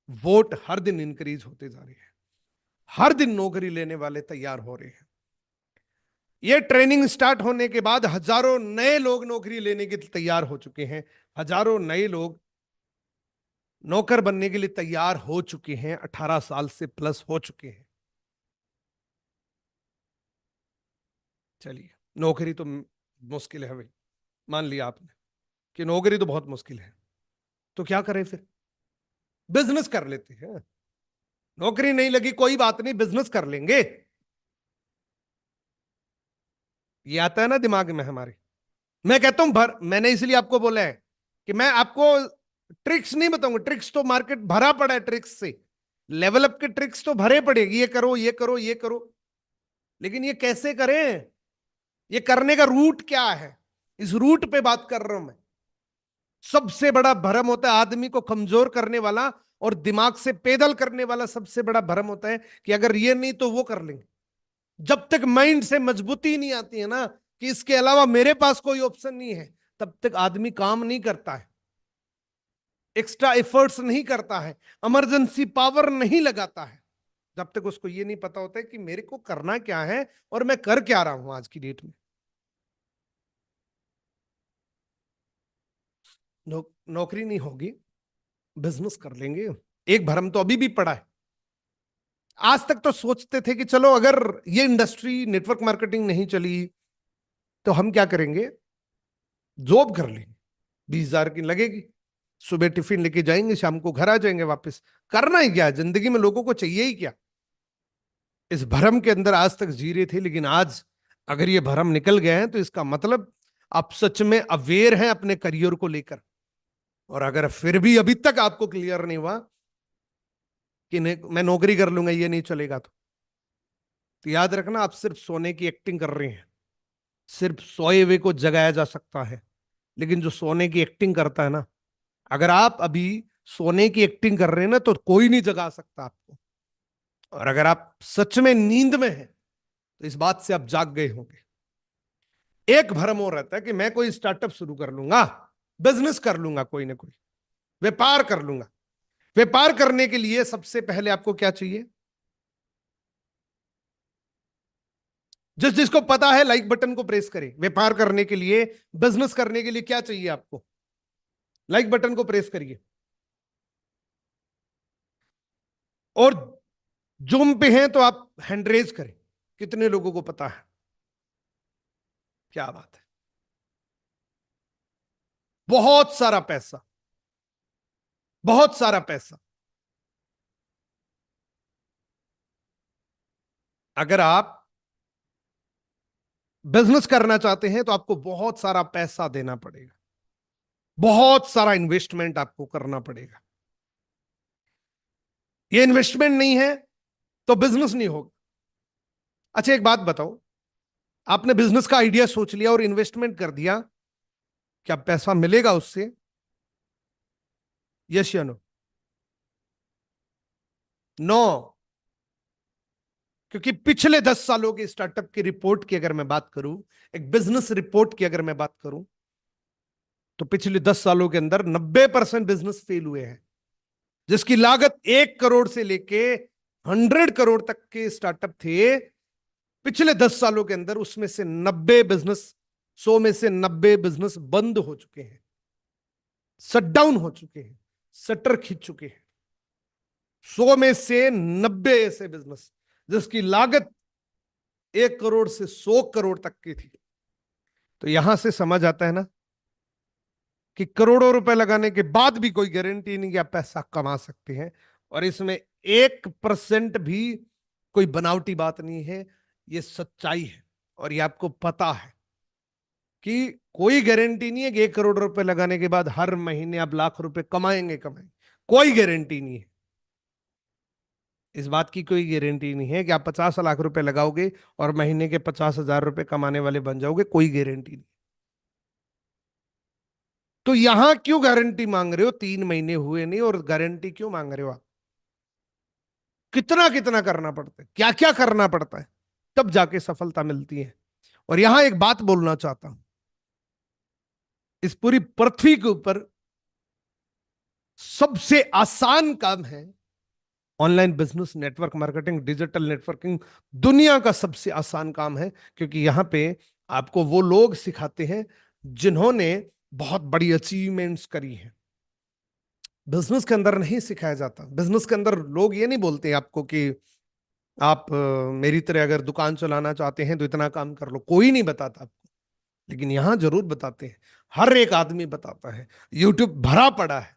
वोट हर दिन इंक्रीज होते जा रहे हैं। हर दिन नौकरी लेने वाले तैयार हो रहे हैं। ये ट्रेनिंग स्टार्ट होने के बाद हजारों नए लोग नौकरी लेने के लिए तैयार हो चुके हैं, हजारों नए लोग नौकर बनने के लिए तैयार हो चुके हैं, 18 साल से प्लस हो चुके हैं। चलिए, नौकरी तो मुश्किल है भाई, मान लिया आपने कि नौकरी तो बहुत मुश्किल है, तो क्या करें फिर? बिजनेस कर लेते हैं। नौकरी नहीं लगी कोई बात नहीं, बिजनेस कर लेंगे। ये आता है ना दिमाग में हमारे। मैं कहता हूं भर, मैंने इसलिए आपको बोला है कि मैं आपको ट्रिक्स नहीं बताऊंगा, ट्रिक्स तो मार्केट भरा पड़ा है, ट्रिक्स से लेवल अप के ट्रिक्स तो भरे पड़े, ये करो ये करो ये करो, लेकिन ये कैसे करें, ये करने का रूट क्या है, इस रूट पे बात कर रहा हूं मैं। सबसे बड़ा भरम होता है आदमी को कमजोर करने वाला और दिमाग से पैदल करने वाला, सबसे बड़ा भरम होता है कि अगर ये नहीं तो वो कर लेंगे। जब तक माइंड से मजबूती नहीं आती है ना कि इसके अलावा मेरे पास कोई ऑप्शन नहीं है, तब तक आदमी काम नहीं करता है, एक्स्ट्रा एफर्ट्स नहीं करता है, इमरजेंसी पावर नहीं लगाता है, जब तक उसको ये नहीं पता होता है कि मेरे को करना क्या है और मैं कर क्या रहा हूं आज की डेट में। नौकरी नहीं होगी, बिजनेस कर लेंगे। एक भरम तो अभी भी पड़ा है। आज तक तो सोचते थे कि चलो अगर ये इंडस्ट्री नेटवर्क मार्केटिंग नहीं चली तो हम क्या करेंगे, जॉब कर लेंगे, 20,000 की लगेगी, सुबह टिफिन लेके जाएंगे, शाम को घर आ जाएंगे वापस। करना ही क्या है जिंदगी में, लोगों को चाहिए ही क्या? इस भरम के अंदर आज तक जी रहे थे, लेकिन आज अगर ये भरम निकल गए हैं तो इसका मतलब आप सच में अवेयर हैं अपने करियर को लेकर। और अगर फिर भी अभी तक आपको क्लियर नहीं हुआ कि मैं नौकरी कर लूंगा ये नहीं चलेगा, तो याद रखना आप सिर्फ सोने की एक्टिंग कर रहे हैं। सिर्फ सोए हुए को जगाया जा सकता है, लेकिन जो सोने की एक्टिंग करता है ना, अगर आप अभी सोने की एक्टिंग कर रहे हैं ना, तो कोई नहीं जगा सकता आपको। और अगर आप सच में नींद में हैं तो इस बात से आप जाग गए होंगे। एक भ्रम और रहता है कि मैं कोई स्टार्टअप शुरू कर लूंगा, बिजनेस कर लूंगा, कोई ना कोई व्यापार कर लूंगा। व्यापार करने के लिए सबसे पहले आपको क्या चाहिए? जिस जिसको पता है लाइक बटन को प्रेस करें। व्यापार करने के लिए, बिजनेस करने के लिए क्या चाहिए आपको? लाइक बटन को प्रेस करिए। और जूम पे हैं तो आप हैंड रेज करें। कितने लोगों को पता है? क्या बात है, बहुत सारा पैसा, बहुत सारा पैसा। अगर आप बिजनेस करना चाहते हैं तो आपको बहुत सारा पैसा देना पड़ेगा, बहुत सारा इन्वेस्टमेंट आपको करना पड़ेगा। ये इन्वेस्टमेंट नहीं है तो बिजनेस नहीं होगा। अच्छा एक बात बताओ, आपने बिजनेस का आइडिया सोच लिया और इन्वेस्टमेंट कर दिया, क्या पैसा मिलेगा उससे? यस या नो? नो। क्योंकि पिछले 10 सालों के स्टार्टअप की रिपोर्ट की अगर मैं बात करूं, एक बिजनेस रिपोर्ट की अगर मैं बात करूं, तो पिछले 10 सालों के अंदर 90% बिजनेस फेल हुए हैं। जिसकी लागत 1 करोड़ से लेके 100 करोड़ तक के स्टार्टअप थे, पिछले 10 सालों के अंदर उसमें से 90 बिजनेस, 100 में से 90 बिजनेस बंद हो चुके हैं, शट डाउन हो चुके हैं, शटर खींच चुके हैं। 100 में से 90 ऐसे बिजनेस जिसकी लागत 1 करोड़ से 100 करोड़ तक की थी। तो यहां से समझ आता है ना कि करोड़ों रुपए लगाने के बाद भी कोई गारंटी नहीं कि आप पैसा कमा सकते हैं। और इसमें 1% भी कोई बनावटी बात नहीं है, ये सच्चाई है। और ये आपको पता है कि कोई गारंटी नहीं है कि 1 करोड़ रुपए लगाने के बाद हर महीने आप लाख रुपए कमाएंगे कमाएंगे, कोई गारंटी नहीं है। इस बात की कोई गारंटी नहीं है कि आप 50 लाख रुपए लगाओगे और महीने के 50,000 रुपए कमाने वाले बन जाओगे, कोई गारंटी नहीं। तो यहां क्यों गारंटी मांग रहे हो? 3 महीने हुए नहीं और गारंटी क्यों मांग रहे हो आप? कितना कितना करना पड़ता है, क्या क्या करना पड़ता है, तब जाके सफलता मिलती है। और यहां एक बात बोलना चाहता हूं, इस पूरी पृथ्वी के ऊपर सबसे आसान काम है online business, network marketing, digital networking. दुनिया का सबसे आसान काम है, क्योंकि यहां पे आपको वो लोग सिखाते हैं जिन्होंने बहुत बड़ी अचीवमेंट्स करी हैं। बिजनेस के अंदर नहीं सिखाया जाता। बिजनेस के अंदर लोग ये नहीं बोलते आपको कि आप मेरी तरह अगर दुकान चलाना चाहते हैं तो इतना काम कर लो, कोई नहीं बताता आपको। लेकिन यहां जरूर बताते हैं, हर एक आदमी बताता है, यूट्यूब भरा पड़ा है,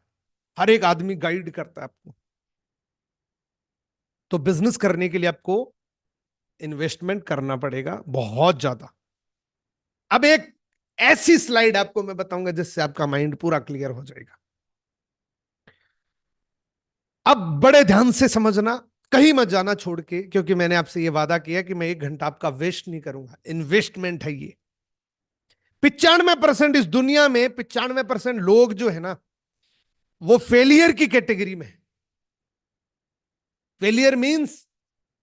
हर एक आदमी गाइड करता है आपको। तो बिजनेस करने के लिए आपको इन्वेस्टमेंट करना पड़ेगा बहुत ज्यादा। अब एक ऐसी स्लाइड आपको मैं बताऊंगा जिससे आपका माइंड पूरा क्लियर हो जाएगा। अब बड़े ध्यान से समझना, कहीं मत जाना छोड़ के, क्योंकि मैंने आपसे ये वादा किया कि मैं 1 घंटा आपका वेस्ट नहीं करूंगा। इन्वेस्टमेंट है ये। 95% इस दुनिया में 95% लोग जो है ना, वो फेलियर की कैटेगरी में है। फेलियर मींस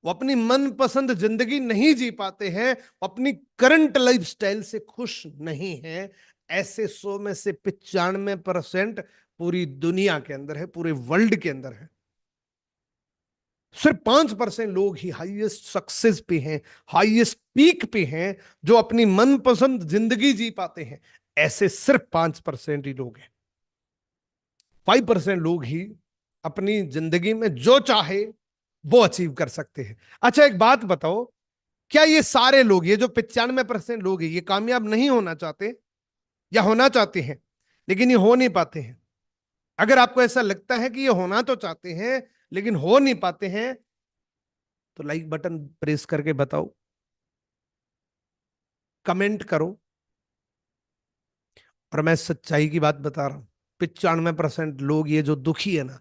वो अपनी मनपसंद जिंदगी नहीं जी पाते हैं, अपनी करंट लाइफस्टाइल से खुश नहीं है। ऐसे 100 में से 95% पूरी दुनिया के अंदर है, पूरे वर्ल्ड के अंदर है। सिर्फ 5% लोग ही हाईएस्ट सक्सेस पे हैं, हाईएस्ट पीक पे हैं, जो अपनी मनपसंद जिंदगी जी पाते हैं। ऐसे सिर्फ 5% ही लोग हैं। 5% लोग ही अपनी जिंदगी में जो चाहे वो अचीव कर सकते हैं। अच्छा एक बात बताओ, क्या ये सारे लोग, ये जो 95% लोग हैं, ये कामयाब नहीं होना चाहते या होना चाहते हैं लेकिन ये हो नहीं पाते हैं? अगर आपको ऐसा लगता है कि ये होना तो चाहते हैं लेकिन हो नहीं पाते हैं, तो लाइक बटन प्रेस करके बताओ, कमेंट करो। और मैं सच्चाई की बात बता रहा हूं, 95% लोग ये जो दुखी है ना,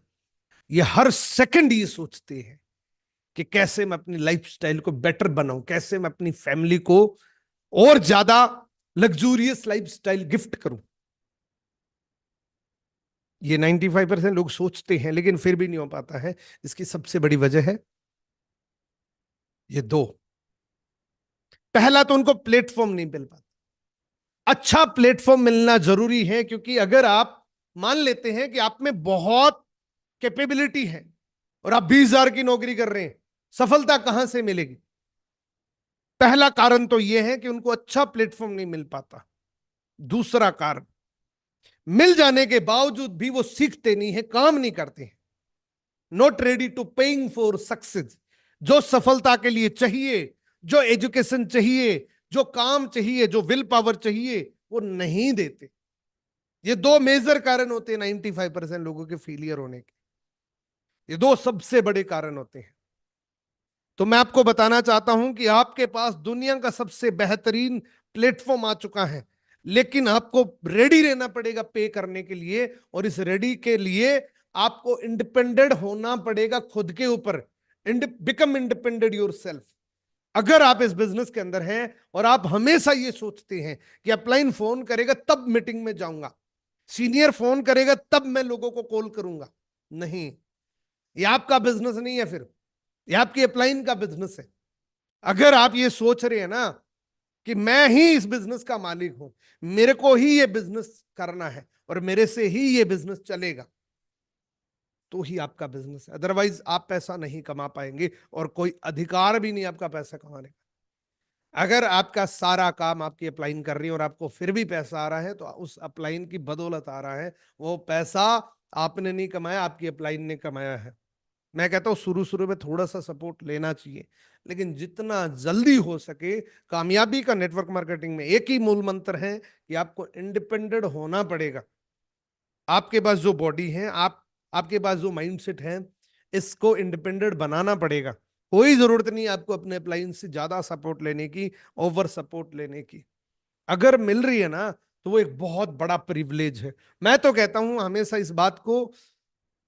ये हर सेकंड ये सोचते हैं कि कैसे मैं अपनी लाइफस्टाइल को बेटर बनाऊं, कैसे मैं अपनी फैमिली को और ज्यादा लग्जूरियस लाइफस्टाइल गिफ्ट करूं। ये 95% लोग सोचते हैं लेकिन फिर भी नहीं हो पाता है। इसकी सबसे बड़ी वजह है ये दो। पहला तो उनको प्लेटफॉर्म नहीं मिल पाता। अच्छा प्लेटफॉर्म मिलना जरूरी है, क्योंकि अगर आप मान लेते हैं कि आप में बहुत कैपेबिलिटी है और आप 20,000 की नौकरी कर रहे हैं, सफलता कहां से मिलेगी? पहला कारण तो यह है कि उनको अच्छा प्लेटफॉर्म नहीं मिल पाता। दूसरा कारण, मिल जाने के बावजूद भी वो सीखते नहीं है, काम नहीं करते हैं। Not ready to paying for success. जो सफलता के लिए चाहिए, जो एजुकेशन चाहिए, जो काम चाहिए, जो विल पावर चाहिए, वो नहीं देते। ये दो मेजर कारण होते हैं 95% लोगों के फेलियर होने के। ये दो सबसे बड़े कारण होते हैं। तो मैं आपको बताना चाहता हूं कि आपके पास दुनिया का सबसे बेहतरीन प्लेटफॉर्म आ चुका है, लेकिन आपको रेडी रहना पड़ेगा पे करने के लिए, और इस रेडी के लिए आपको इंडिपेंडेंट होना पड़ेगा खुद के ऊपर। Become independent your self. अगर आप इस बिजनेस के अंदर हैं और आप हमेशा ये सोचते हैं कि अपलाइन फोन करेगा तब मीटिंग में जाऊंगा, सीनियर फोन करेगा तब मैं लोगों को कॉल करूंगा, नहीं, ये आपका बिजनेस नहीं है, फिर ये आपकी अपलाइन का बिजनेस है। अगर आप ये सोच रहे हैं ना कि मैं ही इस बिजनेस का मालिक हूं, मेरे को ही ये बिजनेस करना है और मेरे से ही ये बिजनेस चलेगा, तो ही आपका बिजनेस है। अदरवाइज आप पैसा नहीं कमा पाएंगे और कोई अधिकार भी नहीं आपका पैसा कमाने का। अगर आपका सारा काम आपकी अपलाइन कर रही है और आपको फिर भी पैसा आ रहा है, तो उस अपलाइन की बदौलत आ रहा है। वो पैसा आपने नहीं कमाया, आपकी अपलाइन ने कमाया है। मैं कहता हूं शुरू शुरू में थोड़ा सा सपोर्ट लेना चाहिए, लेकिन जितना जल्दी हो सके। कामयाबी का नेटवर्क मार्केटिंग में एक ही मूल मंत्र है कि आपको इंडिपेंडेंट होना पड़ेगा। आपके पास जो बॉडी है, आपके पास जो माइंडसेट है, इसको इंडिपेंडेंट बनाना पड़ेगा। कोई जरूरत नहीं आपको अपने अपलाइन से ज्यादा सपोर्ट लेने की, ओवर सपोर्ट लेने की। अगर मिल रही है ना, तो वो एक बहुत बड़ा प्रिविलेज है। मैं तो कहता हूं हमेशा इस बात को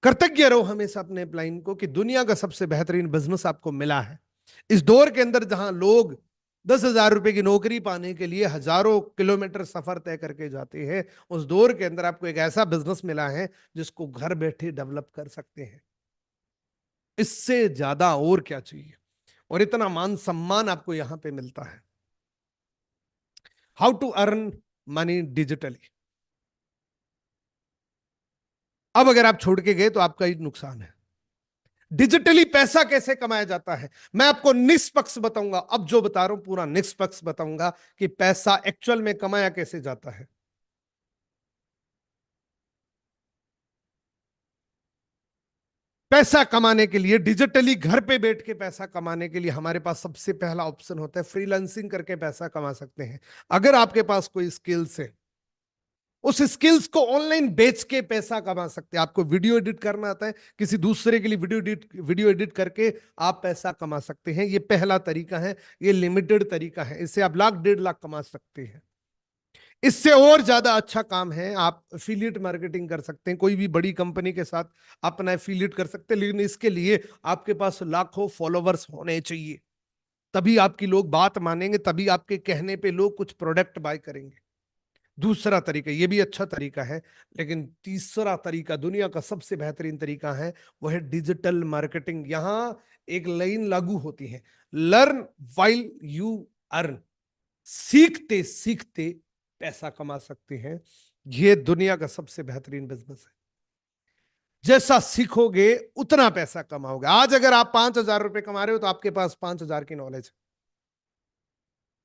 कृतज्ञ रहो, हमेशा अपने अपलाइन को, कि दुनिया का सबसे बेहतरीन बिजनेस आपको मिला है। इस दौर के अंदर जहां लोग 10,000 रुपए की नौकरी पाने के लिए हजारों किलोमीटर सफर तय करके जाते हैं, उस दौर के अंदर आपको एक ऐसा बिजनेस मिला है जिसको घर बैठे डेवलप कर सकते हैं। इससे ज्यादा और क्या चाहिए? और इतना मान सम्मान आपको यहां पे मिलता है। How to earn money digitally. अब अगर आप छोड़ के गए तो आपका ही नुकसान है। डिजिटली पैसा कैसे कमाया जाता है, मैं आपको निष्पक्ष बताऊंगा। अब जो बता रहा हूं पूरा निष्पक्ष बताऊंगा कि पैसा एक्चुअल में कमाया कैसे जाता है। पैसा कमाने के लिए, डिजिटली घर पे बैठ के पैसा कमाने के लिए, हमारे पास सबसे पहला ऑप्शन होता है फ्रीलांसिंग करके पैसा कमा सकते हैं। अगर आपके पास कोई स्किल्स है, उस स्किल्स को ऑनलाइन बेच के पैसा कमा सकते हैं। आपको वीडियो एडिट करना आता है, किसी दूसरे के लिए वीडियो एडिट करके आप पैसा कमा सकते हैं। ये पहला तरीका है, ये लिमिटेड तरीका है, इससे आप लाख 1.5 लाख कमा सकते हैं। इससे और ज्यादा अच्छा काम है, आप एफिलिएट मार्केटिंग कर सकते हैं, कोई भी बड़ी कंपनी के साथ अपना एफिलिएट कर सकते हैं। लेकिन इसके लिए आपके पास लाखों फॉलोवर्स होने चाहिए, तभी आपकी लोग बात मानेंगे, तभी आपके कहने पे लोग कुछ प्रोडक्ट बाय करेंगे। दूसरा तरीका, ये भी अच्छा तरीका है, लेकिन तीसरा तरीका दुनिया का सबसे बेहतरीन तरीका है, वो है डिजिटल मार्केटिंग। यहां एक लाइन लागू होती है, लर्न वाइल यू अर्न। सीखते सीखते पैसा कमा सकते हैं। ये दुनिया का सबसे बेहतरीन बिजनेस है। जैसा सीखोगे उतना पैसा कमाओगे। आज अगर आप 5,000 रुपए कमा रहे हो, तो आपके पास 5,000 की नॉलेज है।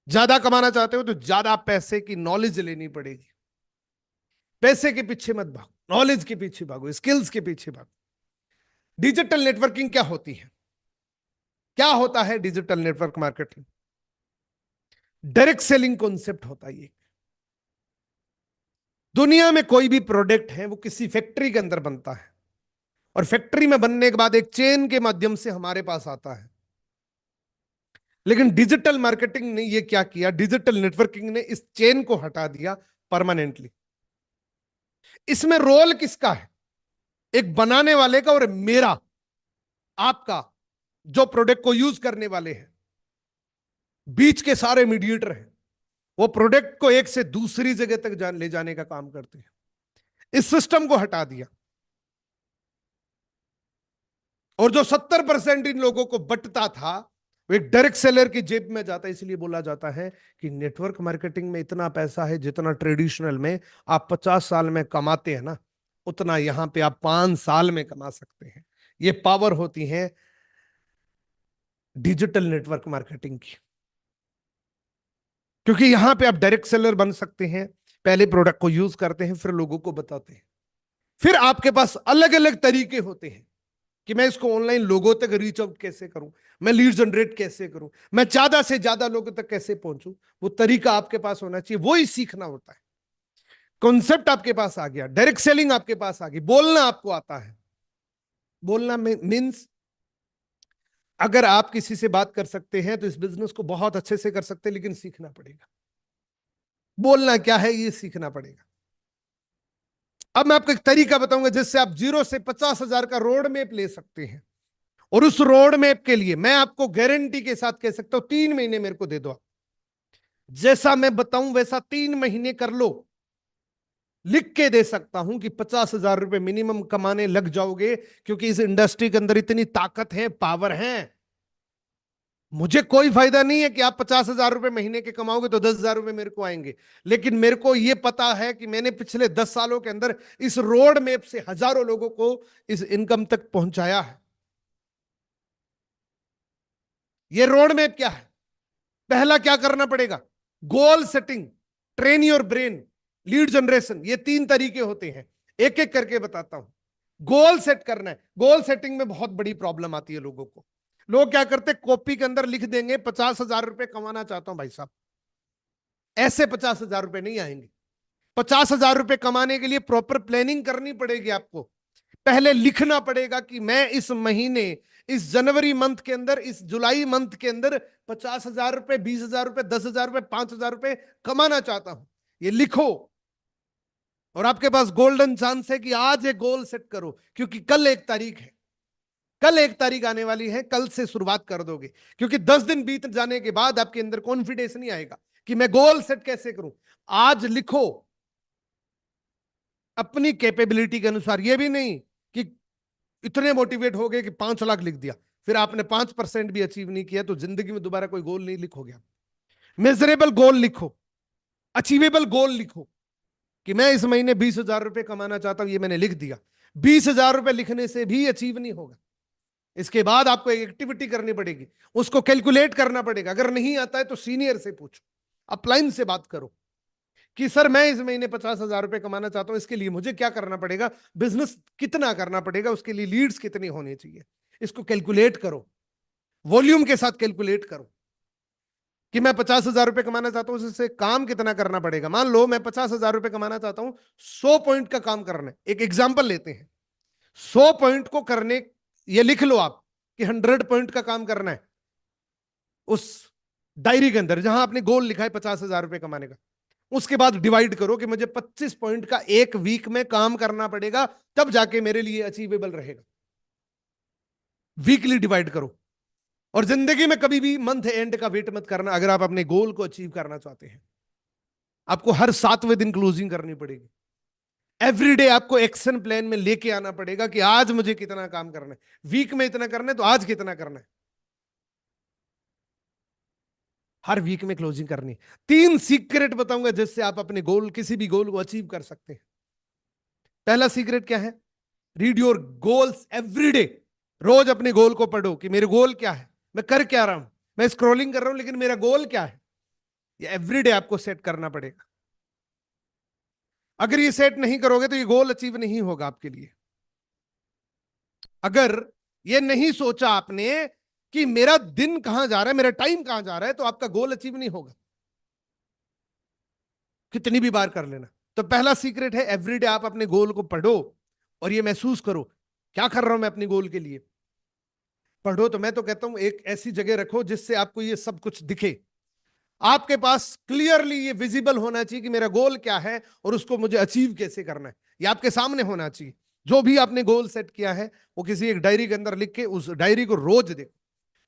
ज्यादा कमाना चाहते हो तो ज्यादा पैसे की नॉलेज लेनी पड़ेगी। पैसे के पीछे मत भागो, नॉलेज के पीछे भागो, स्किल्स के पीछे भागो। डिजिटल नेटवर्किंग क्या होती है? क्या होता है digital network marketing? Direct selling concept होता है ये। दुनिया में कोई भी प्रोडक्ट है वो किसी फैक्ट्री के अंदर बनता है, और फैक्ट्री में बनने के बाद एक चेन के माध्यम से हमारे पास आता है। लेकिन डिजिटल मार्केटिंग ने ये क्या किया, डिजिटल नेटवर्किंग ने इस चेन को हटा दिया परमानेंटली। इसमें रोल किसका है? एक बनाने वाले का और मेरा, आपका, जो प्रोडक्ट को यूज करने वाले हैं। बीच के सारे मीडिएटर हैं, वो प्रोडक्ट को एक से दूसरी जगह तक ले जाने का काम करते हैं। इस सिस्टम को हटा दिया, और जो 70% इन लोगों को बंटता था, वो एक डायरेक्ट सेलर की जेब में जाता है। इसलिए बोला जाता है कि नेटवर्क मार्केटिंग में इतना पैसा है जितना ट्रेडिशनल में आप 50 साल में कमाते हैं ना, उतना यहां पे आप 5 साल में कमा सकते हैं। ये पावर होती है डिजिटल नेटवर्क मार्केटिंग की, क्योंकि यहां पे आप डायरेक्ट सेलर बन सकते हैं। पहले प्रोडक्ट को यूज करते हैं, फिर लोगों को बताते हैं। फिर आपके पास अलग अलग तरीके होते हैं कि मैं इसको ऑनलाइन लोगों तक रीच आउट कैसे करूं, मैं लीड जनरेट कैसे करूं, मैं ज्यादा से ज्यादा लोगों तक कैसे पहुंचूं। वो तरीका आपके पास होना चाहिए, वो ही सीखना होता है। कॉन्सेप्ट आपके पास आ गया, डायरेक्ट सेलिंग आपके पास आ गई, बोलना आपको आता है। बोलना मीन्स अगर आप किसी से बात कर सकते हैं तो इस बिजनेस को बहुत अच्छे से कर सकते हैं, लेकिन सीखना पड़ेगा। बोलना क्या है ये सीखना पड़ेगा। अब मैं आपको एक तरीका बताऊंगा जिससे आप 0 से 50,000 का रोड मैप ले सकते हैं। और उस रोड मैप के लिए मैं आपको गारंटी के साथ कह सकता हूं 3 महीने मेरे को दे दो। जैसा मैं बताऊं वैसा 3 महीने कर लो, लिख के दे सकता हूं कि 50,000 रुपए मिनिमम कमाने लग जाओगे, क्योंकि इस इंडस्ट्री के अंदर इतनी ताकत है, पावर है। मुझे कोई फायदा नहीं है कि आप 50,000 रुपए महीने के कमाओगे तो 10,000 रुपए मेरे को आएंगे, लेकिन मेरे को यह पता है कि मैंने पिछले 10 सालों के अंदर इस रोड मैप से हजारों लोगों को इस इनकम तक पहुंचाया है। यह रोड मैप क्या है? पहला क्या करना पड़ेगा? Goal setting, train your brain, lead generation. ये 3 तरीके होते हैं, एक एक करके बताता हूं। गोल सेट करना है। गोल सेटिंग में बहुत बड़ी प्रॉब्लम आती है लोगों को। लोग क्या करते, कॉपी के अंदर लिख देंगे 50,000 रुपए कमाना चाहता हूं भाई साहब। ऐसे 50,000 रुपए नहीं आएंगे। 50,000 रुपए कमाने के लिए प्रॉपर प्लानिंग करनी पड़ेगी आपको। पहले लिखना पड़ेगा कि मैं इस महीने, इस जनवरी मंथ के अंदर, इस जुलाई मंथ के अंदर 50,000 रुपए, 20,000 रुपए, 10,000 रुपए, 5,000 रुपए कमाना चाहता हूं। ये लिखो। और आपके पास गोल्डन चांस है कि आज एक गोल सेट करो, क्योंकि कल 1 तारीख है। कल 1 तारीख आने वाली है, कल से शुरुआत कर दोगे। क्योंकि 10 दिन बीत जाने के बाद आपके अंदर कॉन्फिडेंस नहीं आएगा कि मैं गोल सेट कैसे करूं। आज लिखो अपनी कैपेबिलिटी के अनुसार। यह भी नहीं कि इतने मोटिवेट हो गए कि 5 लाख लिख दिया, फिर आपने 5% भी अचीव नहीं किया, तो जिंदगी में दोबारा कोई गोल नहीं लिखोगे आप। मेजरेबल गोल लिखो, अचीवेबल गोल लिखो कि मैं इस महीने 20,000 रुपए कमाना चाहता हूं, ये मैंने लिख दिया। 20,000 रुपए लिखने से भी अचीव नहीं होगा। इसके बाद आपको एक एक्टिविटी करनी पड़ेगी, उसको कैलकुलेट करना पड़ेगा। अगर नहीं आता है तो सीनियर से पूछो, अपलाइन से बात करो कि सर मैं इस महीने 50,000 रुपए कमाना चाहता हूं, इसके लिए मुझे क्या करना पड़ेगा, बिजनेस कितना करना पड़ेगा, उसके लिए लीड्स कितनी होनी चाहिए। इसको कैलकुलेट करो, वॉल्यूम के साथ कैलकुलेट करो कि मैं 50,000 रुपए कमाना चाहता हूं, उससे काम कितना करना पड़ेगा। मान लो मैं 50,000 रुपए कमाना चाहता हूं, 100 पॉइंट का काम करना है। एक एग्जाम्पल लेते हैं, 100 पॉइंट को करने, ये लिख लो आप कि 100 पॉइंट का काम करना है उस डायरी के अंदर जहां आपने गोल लिखा है 50,000 रुपए कमाने का। उसके बाद डिवाइड करो कि मुझे 25 पॉइंट का एक वीक में काम करना पड़ेगा, तब जाके मेरे लिए अचीवेबल रहेगा। वीकली डिवाइड करो। और जिंदगी में कभी भी मंथ एंड का वेट मत करना। अगर आप अपने गोल को अचीव करना चाहते हैं, आपको हर 7वें दिन क्लोजिंग करनी पड़ेगी। एवरीडे आपको एक्शन प्लान में लेके आना पड़ेगा कि आज मुझे कितना काम करना है, वीक में इतना करना है तो आज कितना करना है। हर वीक में क्लोजिंग करनी। 3 सीक्रेट बताऊंगा जिससे आप अपने गोल, किसी भी गोल को अचीव कर सकते हैं। पहला सीक्रेट क्या है? Read your goals everyday. रोज अपने गोल को पढ़ो कि मेरे गोल क्या है, मैं कर क्या रहा हूं। मैं स्क्रॉलिंग कर रहा हूं लेकिन मेरा गोल क्या है, ये एवरीडे आपको सेट करना पड़ेगा। अगर ये सेट नहीं करोगे तो ये गोल अचीव नहीं होगा आपके लिए। अगर ये नहीं सोचा आपने कि मेरा दिन कहां जा रहा है, मेरा टाइम कहां जा रहा है, तो आपका गोल अचीव नहीं होगा, कितनी भी बार कर लेना। तो पहला सीक्रेट है, एवरीडे आप अपने गोल को पढ़ो और ये महसूस करो क्या कर रहा हूं मैं अपने गोल के लिए। पढ़ो तो मैं तो कहता हूं एक ऐसी जगह रखो जिससे आपको ये सब कुछ दिखे। आपके पास क्लियरली ये विजिबल होना चाहिए कि मेरा गोल क्या है और उसको मुझे अचीव कैसे करना है। ये आपके सामने होना चाहिए। जो भी आपने गोल सेट किया है वो किसी एक डायरी के अंदर लिख के उस डायरी को रोज देखो।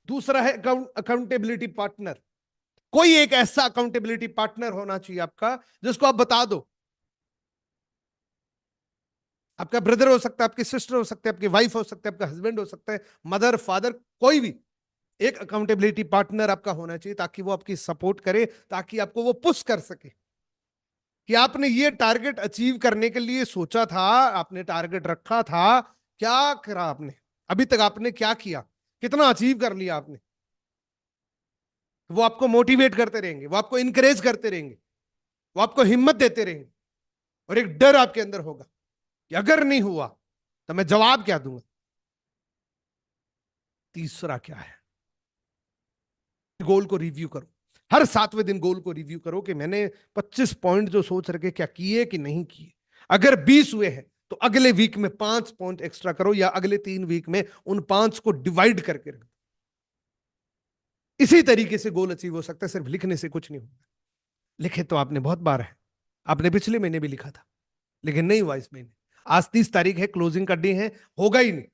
दूसरा है अकाउंटेबिलिटी पार्टनर। कोई एक ऐसा अकाउंटेबिलिटी पार्टनर होना चाहिए आपका जिसको आप बता दो। आपका ब्रदर हो सकता है, आपकी सिस्टर हो सकता है, आपकी वाइफ हो सकता है, आपका हस्बैंड हो सकता है, मदर, फादर, कोई भी एक अकाउंटेबिलिटी पार्टनर आपका होना चाहिए ताकि वो आपकी सपोर्ट करे, ताकि आपको वो पुश कर सके कि आपने ये टारगेट अचीव करने के लिए सोचा था, आपने टारगेट रखा था, क्या करा आपने, अभी तक आपने क्या किया, कितना अचीव कर लिया आपने। वो आपको मोटिवेट करते रहेंगे, वो आपको इंकरेज करते रहेंगे, वो आपको हिम्मत देते रहेंगे। और एक डर आपके अंदर होगा कि अगर नहीं हुआ तो मैं जवाब क्या दूंगा। तीसरा क्या है? गोल को रिव्यू करो। हर 7वें दिन गोल को रिव्यू करो कि मैंने 25 पॉइंट जो सोच रखे क्या किए कि नहीं किए। अगर 20 हुए हैं तो अगले वीक में 5 पॉइंट एक्स्ट्रा करो, या अगले 3 वीक में उन 5 को डिवाइड करके रखो। इसी तरीके से गोल अचीव हो सकता है, सिर्फ लिखने से कुछ नहीं होगा। लिखे तो आपने बहुत बार है, आपने पिछले महीने भी लिखा था, लेकिन नहीं हुआ इस महीने। आज 30 तारीख है, क्लोजिंग करनी है, होगा ही नहीं।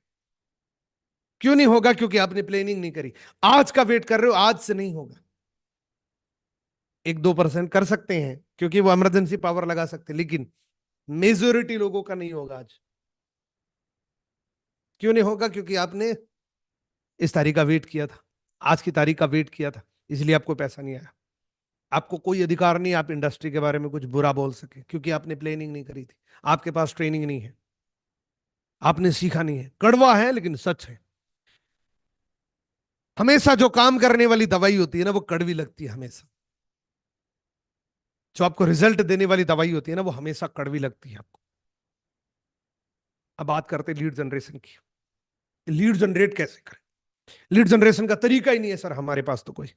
क्यों नहीं होगा? क्योंकि आपने प्लानिंग नहीं करी। आज का वेट कर रहे हो, आज से नहीं होगा। 1-2% कर सकते हैं क्योंकि वो इमरजेंसी पावर लगा सकते हैं, लेकिन मेजोरिटी लोगों का नहीं होगा आज। क्यों नहीं होगा? क्योंकि आपने इस तारीख का वेट किया था, आज की तारीख का वेट किया था, इसलिए आपको पैसा नहीं आया। आपको कोई अधिकार नहीं आप इंडस्ट्री के बारे में कुछ बुरा बोल सके, क्योंकि आपने प्लानिंग नहीं करी थी, आपके पास ट्रेनिंग नहीं है, आपने सीखा नहीं है। कड़वा है लेकिन सच है। हमेशा जो काम करने वाली दवाई होती है ना, वो कड़वी लगती है हमेशा। जो आपको रिजल्ट देने वाली दवाई होती है ना, वो हमेशा कड़वी लगती है आपको। अब बात करते हैं लीड जनरेशन की। लीड जनरेट कैसे करें? लीड जनरेशन का तरीका ही नहीं है सर हमारे पास, तो कोई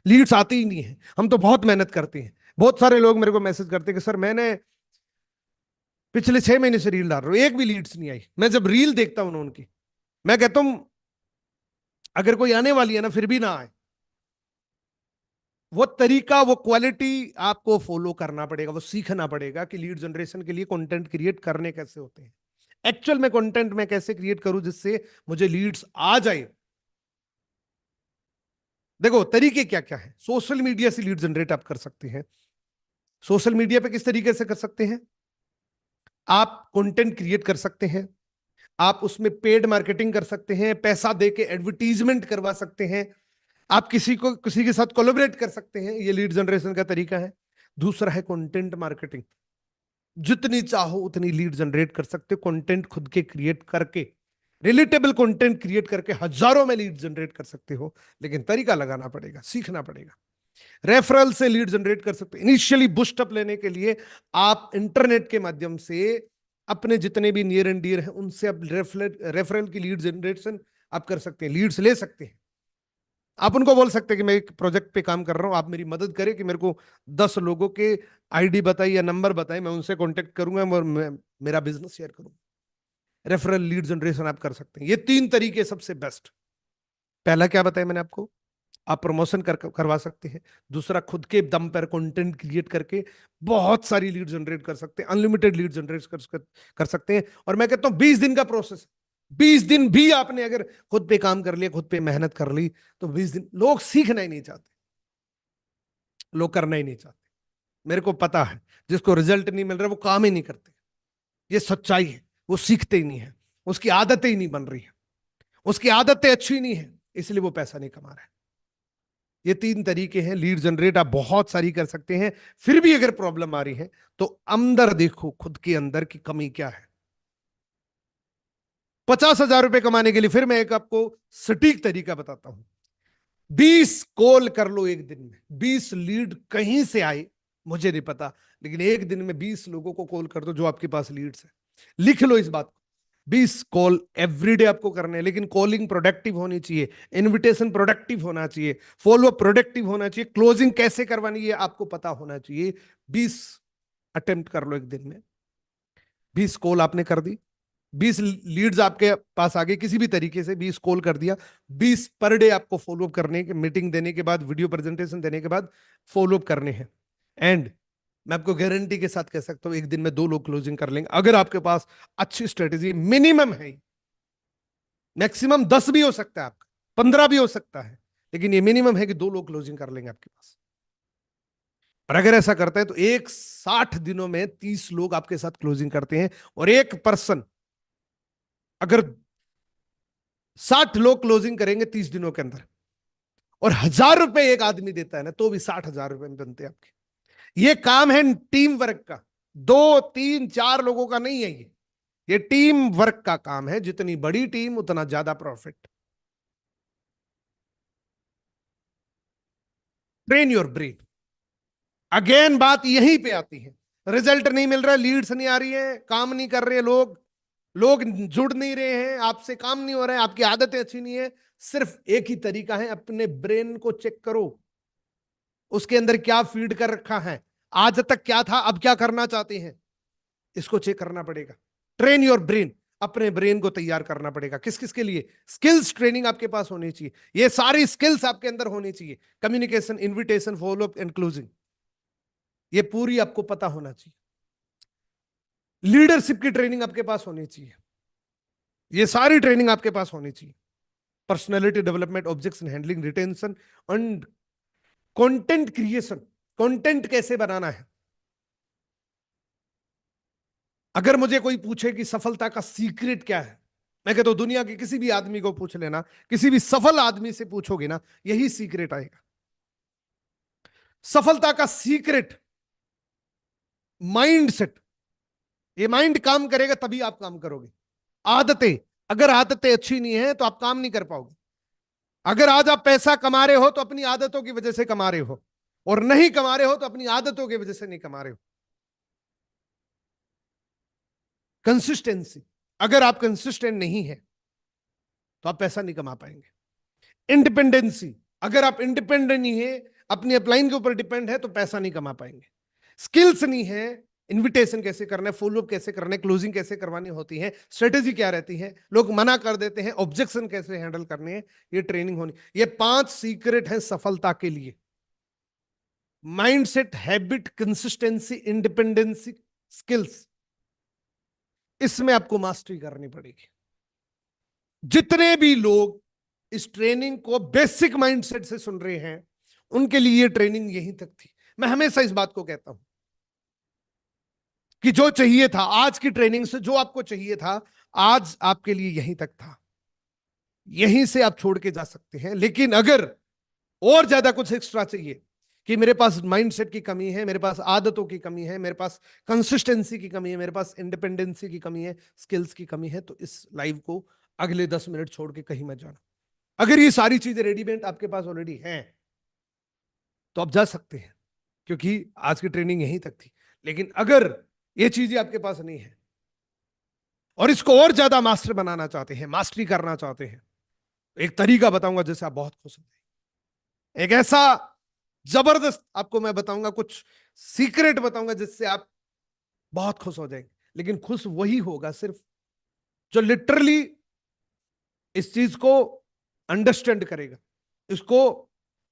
लीड्स आती ही नहीं है। हम तो बहुत मेहनत करते हैं। बहुत सारे लोग मेरे को मैसेज करते हैं कि सर मैंने पिछले 6 महीने से रील डाल रहा हूं, एक भी लीड्स नहीं आई। मैं जब रील देखता हूं ना उनकी, मैं कहता हूं अगर कोई आने वाली है ना, फिर भी ना आए। वो तरीका, वो क्वालिटी आपको फॉलो करना पड़ेगा, वो सीखना पड़ेगा कि लीड जनरेशन के लिए कंटेंट क्रिएट करने कैसे होते हैं। एक्चुअल में कंटेंट मैं कैसे क्रिएट करूं जिससे मुझे लीड्स आ जाए। देखो तरीके क्या क्या है। सोशल मीडिया से लीड जनरेट आप कर सकते हैं। सोशल मीडिया पे किस तरीके से कर सकते हैं? आप कंटेंट क्रिएट कर सकते हैं, आप उसमें पेड मार्केटिंग कर सकते हैं, पैसा देके एडवर्टीजमेंट करवा सकते हैं, आप किसी के साथ कोलैबोरेट कर सकते हैं। ये लीड जनरेशन का तरीका है। दूसरा है कंटेंट मार्केटिंग। जितनी चाहो उतनी लीड जनरेट कर सकते हो कंटेंट खुद के क्रिएट करके। रिलेटेबल कंटेंट क्रिएट करके हजारों में लीड जनरेट कर सकते हो, लेकिन तरीका लगाना पड़ेगा, सीखना पड़ेगा। रेफरल से लीड जनरेट कर सकते हो। इनिशियली बूस्टअप लेने के लिए आप इंटरनेट के माध्यम से अपने जितने भी नियर एंड डियर हैं उनसे आप रेफरल की लीड जनरेशन आप कर सकते हैं, लीड्स ले सकते हैं। आप उनको बोल सकते हैं कि मैं एक प्रोजेक्ट पे काम कर रहा हूं, आप मेरी मदद करें कि मेरे को 10 लोगों के आईडी बताइए या नंबर बताइए, मैं उनसे कांटेक्ट करूंगा और मैं मेरा बिजनेस शेयर करूंगा। रेफरल लीड जनरेशन आप कर सकते हैं। ये 3 तरीके सबसे बेस्ट। पहला क्या बताया मैंने आपको? आप प्रमोशन करवा सकते हैं। दूसरा, खुद के दम पर कंटेंट क्रिएट करके बहुत सारी लीड जनरेट कर सकते हैं, अनलिमिटेड लीड जनरेट कर सकते हैं। और मैं कहता हूं 20 दिन का प्रोसेस। 20 दिन भी आपने अगर खुद पे काम कर लिया, खुद पे मेहनत कर ली, तो 20 दिन। लोग सीखना ही नहीं चाहते, लोग करना ही नहीं चाहते। मेरे को पता है, जिसको रिजल्ट नहीं मिल रहा वो काम ही नहीं करते। ये सच्चाई है। वो सीखते ही नहीं है, उसकी आदतें ही नहीं बन रही है, उसकी आदतें अच्छी नहीं है, इसलिए वो पैसा नहीं कमा रहा है। ये 3 तरीके हैं लीड जनरेट, आप बहुत सारी कर सकते हैं। फिर भी अगर प्रॉब्लम आ रही है तो अंदर देखो, खुद के अंदर की कमी क्या है। 50,000 रुपए कमाने के लिए फिर मैं एक आपको सटीक तरीका बताता हूं। 20 कॉल कर लो एक दिन में। 20 लीड कहीं से आए मुझे नहीं पता, लेकिन एक दिन में 20 लोगों को कॉल कर दो जो आपके पास लीड्स है। लिख लो इस बात को। 20 कॉल एवरीडे आपको करने हैं, लेकिन कॉलिंग प्रोडक्टिव होनी चाहिए, इनविटेशन प्रोडक्टिव होना चाहिए, फॉलो अप प्रोडक्टिव होना चाहिए, क्लोजिंग कैसे करवानी है आपको पता होना चाहिए। 20 अटेम्प्ट कर लो एक दिन में। 20 कॉल आपने कर दी, 20 लीड्स आपके पास आ गई किसी भी तरीके से, 20 कॉल कर दिया। 20 पर डे आपको फॉलो अप करने के, मीटिंग देने के बाद, वीडियो प्रेजेंटेशन देने के बाद फॉलो अप करने हैं। एंड मैं आपको गारंटी के साथ कह सकता हूं एक दिन में 2 लोग क्लोजिंग कर लेंगे, अगर आपके पास अच्छी स्ट्रेटेजी मिनिमम है। मैक्सिमम 10 भी हो सकता है, आपका 15 भी हो सकता है, लेकिन ये मिनिमम है कि 2 लोग क्लोजिंग कर लेंगे आपके पास। और अगर ऐसा करता है तो एक 60 दिनों में 30 लोग आपके साथ क्लोजिंग करते हैं। और एक पर्सन अगर 60 लोग क्लोजिंग करेंगे 30 दिनों के अंदर, और 1,000 रुपए एक आदमी देता है ना, तो भी 60,000 रुपए में बनते हैं आपके। ये काम है टीम वर्क का, 2 3 4 लोगों का नहीं है। ये टीम वर्क का काम है। जितनी बड़ी टीम उतना ज्यादा profit. Train your brain. Again बात यहीं पे आती है। रिजल्ट नहीं मिल रहा, लीड्स नहीं आ रही है, काम नहीं कर रहे लोग, लोग जुड़ नहीं रहे हैं, आपसे काम नहीं हो रहा है, आपकी आदतें अच्छी नहीं है। सिर्फ एक ही तरीका है, अपने ब्रेन को चेक करो, उसके अंदर क्या फीड कर रखा है, आज तक क्या था, अब क्या करना चाहते हैं, इसको चेक करना पड़ेगा। Train your brain. अपने ब्रेन को तैयार करना पड़ेगा। किस किस के लिए? स्किल्स ट्रेनिंग आपके पास होनी चाहिए। ये सारी स्किल्स आपके अंदर होनी चाहिए। Communication, invitation, follow up and closing. ये पूरी आपको पता होना चाहिए। लीडरशिप की ट्रेनिंग आपके पास होनी चाहिए। ये सारी ट्रेनिंग आपके पास होनी चाहिए। Personality development, objection handling, retention and content creation. Content कैसे बनाना है। अगर मुझे कोई पूछे कि सफलता का सीक्रेट क्या है, मैं कहता हूं दुनिया के किसी भी आदमी को पूछ लेना, किसी भी सफल आदमी से पूछोगे ना, यही सीक्रेट आएगा। सफलता का सीक्रेट माइंड सेट। ये माइंड काम करेगा तभी आप काम करोगे। आदतें, अगर आदतें अच्छी नहीं है तो आप काम नहीं कर पाओगे। अगर आज आप पैसा कमा रहे हो तो अपनी आदतों की वजह से कमा रहे हो, और नहीं कमा रहे हो तो अपनी आदतों की वजह से नहीं कमा रहे हो। कंसिस्टेंसी, अगर आप कंसिस्टेंट नहीं है तो आप पैसा नहीं कमा पाएंगे। इंडिपेंडेंसी, अगर आप इंडिपेंडेंट नहीं है, अपनी अपलाइन के ऊपर डिपेंड है, तो पैसा नहीं कमा पाएंगे। स्किल्स नहीं है, इनविटेशन कैसे करना है, फॉलोअप कैसे करना है, क्लोजिंग कैसे करवानी होती है, स्ट्रेटेजी क्या रहती है, लोग मना कर देते हैं, ऑब्जेक्शन कैसे हैंडल करने हैं, ये ट्रेनिंग होनी। ये 5 सीक्रेट है सफलता के लिए। Mindset, habit, consistency, independency, skills. इसमें आपको मास्टरी करनी पड़ेगी। जितने भी लोग इस ट्रेनिंग को बेसिक माइंडसेट से सुन रहे हैं, उनके लिए ये ट्रेनिंग यहीं तक थी। मैं हमेशा इस बात को कहता हूं कि जो चाहिए था आज की ट्रेनिंग से, जो आपको चाहिए था आज आपके लिए यहीं तक था। यहीं से आप छोड़ के जा सकते हैं। लेकिन अगर और ज्यादा कुछ एक्स्ट्रा चाहिए कि मेरे पास माइंडसेट की कमी है, मेरे पास आदतों की कमी है, मेरे पास कंसिस्टेंसी की कमी है, मेरे पास इंडिपेंडेंसी की कमी है, स्किल्स की कमी है, तो इस लाइव को अगले 10 मिनट छोड़ के कहीं मत जाना। अगर ये सारी चीजें रेडीमेड आपके पास ऑलरेडी हैं तो आप जा सकते हैं, क्योंकि आज की ट्रेनिंग यहीं तक थी। लेकिन अगर ये चीजें आपके पास नहीं है और इसको और ज्यादा मास्टर बनाना चाहते हैं, मास्टरी करना चाहते हैं, एक तरीका बताऊंगा जिससे आप बहुत खुश हो जाएंगे। एक ऐसा जबरदस्त आपको मैं बताऊंगा, कुछ सीक्रेट बताऊंगा जिससे आप बहुत खुश हो जाएंगे। लेकिन खुश वही होगा सिर्फ जो लिटरली इस चीज को अंडरस्टैंड करेगा, इसको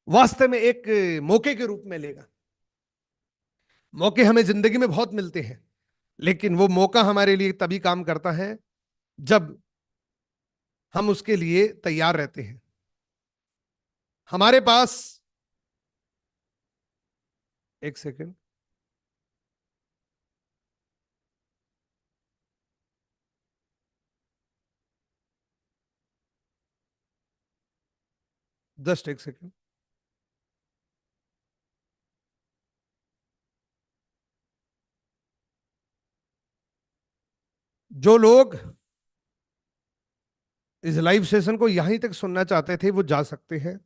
वास्तव में एक मौके के रूप में लेगा। मौके हमें जिंदगी में बहुत मिलते हैं, लेकिन वो मौका हमारे लिए तभी काम करता है जब हम उसके लिए तैयार रहते हैं। हमारे पास, एक सेकेंड, जस्ट एक सेकेंड। जो लोग इस लाइव सेशन को यहीं तक सुनना चाहते थे वो जा सकते हैं,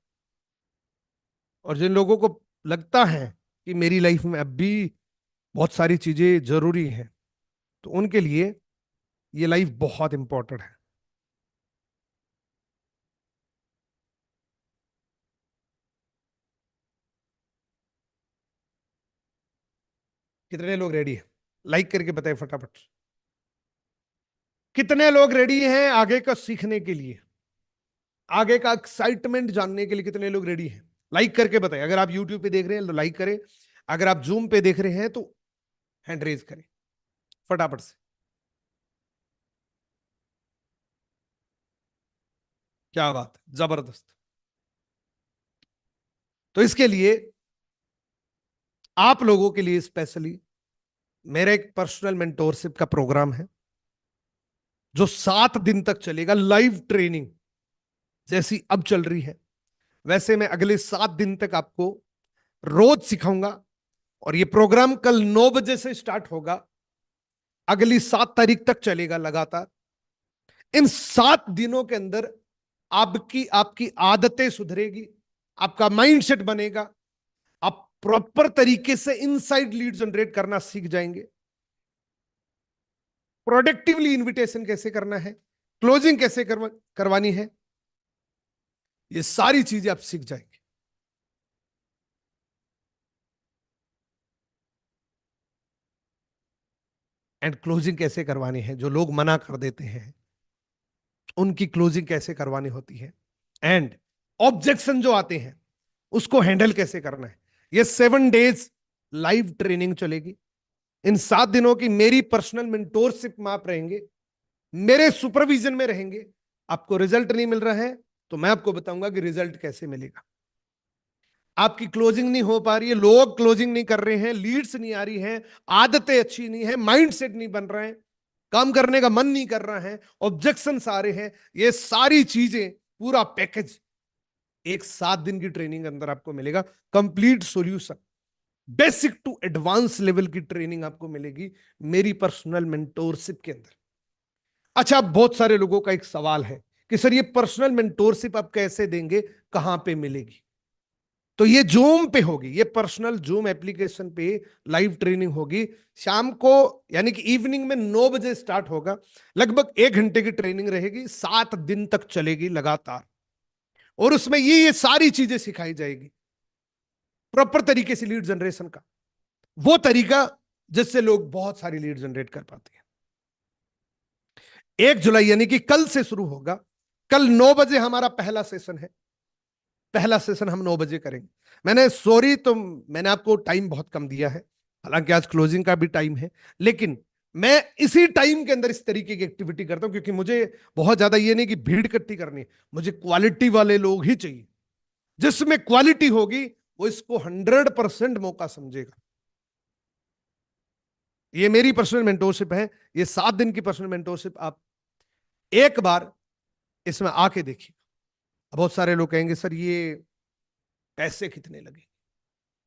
और जिन लोगों को लगता है कि मेरी लाइफ में अब भी बहुत सारी चीजें जरूरी हैं, तो उनके लिए ये लाइफ बहुत इंपॉर्टेंट है। कितने लोग रेडी है? लाइक करके बताए फटाफट। कितने लोग रेडी हैं आगे का सीखने के लिए, आगे का एक्साइटमेंट जानने के लिए? कितने लोग रेडी हैं? लाइक करके बताएं। अगर आप यूट्यूब पे देख रहे हैं तो लाइक करें, अगर आप जूम पे देख रहे हैं तो हैंड रेज करें फटाफट से। क्या बात है, जबरदस्त। तो इसके लिए आप लोगों के लिए स्पेशली मेरा एक पर्सनल मेंटोरशिप का प्रोग्राम है जो 7 दिन तक चलेगा। लाइव ट्रेनिंग जैसी अब चल रही है वैसे मैं अगले 7 दिन तक आपको रोज सिखाऊंगा। और ये प्रोग्राम कल 9 बजे से स्टार्ट होगा, अगली 7 तारीख तक चलेगा लगातार। इन 7 दिनों के अंदर आपकी आपकी आदतें सुधरेगी, आपका माइंडसेट बनेगा, आप प्रॉपर तरीके से इनसाइड लीड जनरेट करना सीख जाएंगे, प्रोडक्टिवली इनविटेशन कैसे करना है, क्लोजिंग कैसे करवानी है, ये सारी चीजें आप सीख जाएंगे। एंड क्लोजिंग कैसे करवानी है, जो लोग मना कर देते हैं उनकी क्लोजिंग कैसे करवानी होती है, एंड ऑब्जेक्शन जो आते हैं उसको हैंडल कैसे करना है। ये 7 डेज लाइव ट्रेनिंग चलेगी। इन 7 दिनों की मेरी पर्सनल मेंटोरशिप में आप रहेंगे, मेरे सुपरविजन में रहेंगे। आपको रिजल्ट नहीं मिल रहा है तो मैं आपको बताऊंगा कि रिजल्ट कैसे मिलेगा। आपकी क्लोजिंग नहीं हो पा रही है, लोग क्लोजिंग नहीं कर रहे हैं, लीड्स नहीं आ रही हैं, आदतें अच्छी नहीं है, माइंडसेट नहीं बन रहे हैं, काम करने का मन नहीं कर रहा है, ऑब्जेक्शंस आ रहे हैं, ये सारी चीजें, पूरा पैकेज एक 7 दिन की ट्रेनिंग के अंदर आपको मिलेगा। Complete solution, basic to advance level की ट्रेनिंग आपको मिलेगी मेरी पर्सनल मेंटोरशिप के अंदर। अच्छा, बहुत सारे लोगों का एक सवाल है कि सर ये पर्सनल मेंटोरशिप आप कैसे देंगे, कहां पे मिलेगी? तो ये जूम पे होगी, ये पर्सनल जूम एप्लीकेशन पे लाइव ट्रेनिंग होगी शाम को, यानी कि इवनिंग में 9 बजे स्टार्ट होगा। लगभग 1 घंटे की ट्रेनिंग रहेगी, 7 दिन तक चलेगी लगातार। और उसमें ये सारी चीजें सिखाई जाएगी प्रॉपर तरीके से, लीड जनरेशन का वो तरीका जिससे लोग बहुत सारी लीड जनरेट कर पाते हैं। 1 जुलाई यानी कि कल से शुरू होगा। कल 9 बजे हमारा पहला सेशन है, पहला सेशन हम 9 बजे करेंगे। मैंने आपको टाइम बहुत कम दिया है, हालांकि आज क्लोजिंग का भी टाइम है, लेकिन मैं इसी टाइम के अंदर इस तरीके की एक्टिविटी करता हूं क्योंकि मुझे बहुत ज्यादा ये नहीं कि भीड़ इकट्ठी करनी है, मुझे क्वालिटी वाले लोग ही चाहिए। जिसमें क्वालिटी होगी वो इसको 100% मौका समझेगा। ये मेरी पर्सनल मेंटोरशिप है, ये 7 दिन की पर्सनल मेंटोरशिप। आप एक बार इसमें आके देखिए। बहुत सारे लोग कहेंगे सर ये पैसे कितने लगे,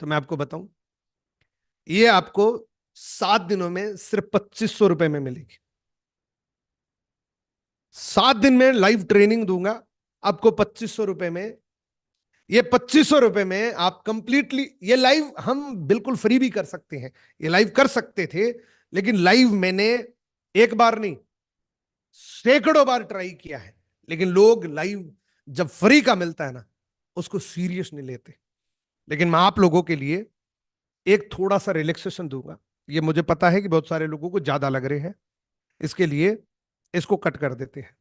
तो मैं आपको बताऊं, ये आपको 7 दिनों में सिर्फ 2500 रुपए में मिलेगी। 7 दिन में लाइव ट्रेनिंग दूंगा आपको 2500 रुपए में। ये 2500 रुपए में आप कंप्लीटली, ये लाइव हम बिल्कुल फ्री भी कर सकते हैं, ये लाइव कर सकते थे, लेकिन लाइव मैंने एक बार नहीं सैकड़ों बार ट्राई किया है, लेकिन लोग लाइव जब फ्री का मिलता है ना उसको सीरियस नहीं लेते। लेकिन मैं आप लोगों के लिए एक थोड़ा सा रिलैक्सेशन दूंगा। ये मुझे पता है कि बहुत सारे लोगों को ज्यादा लग रहे हैं, इसके लिए इसको कट कर देते हैं।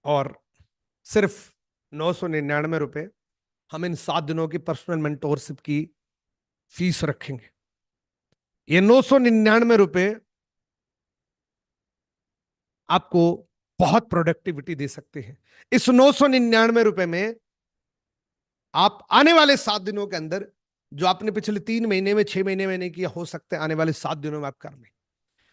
और सिर्फ 999 रुपए हम इन 7 दिनों की पर्सनल मेंटोरशिप की फीस रखेंगे। ये 999 रुपए आपको बहुत प्रोडक्टिविटी दे सकते हैं। इस 999 रुपए में आप आने वाले 7 दिनों के अंदर जो आपने पिछले 3 महीने में 6 महीने में नहीं किया, हो सकता है आने वाले 7 दिनों में आप कर लें।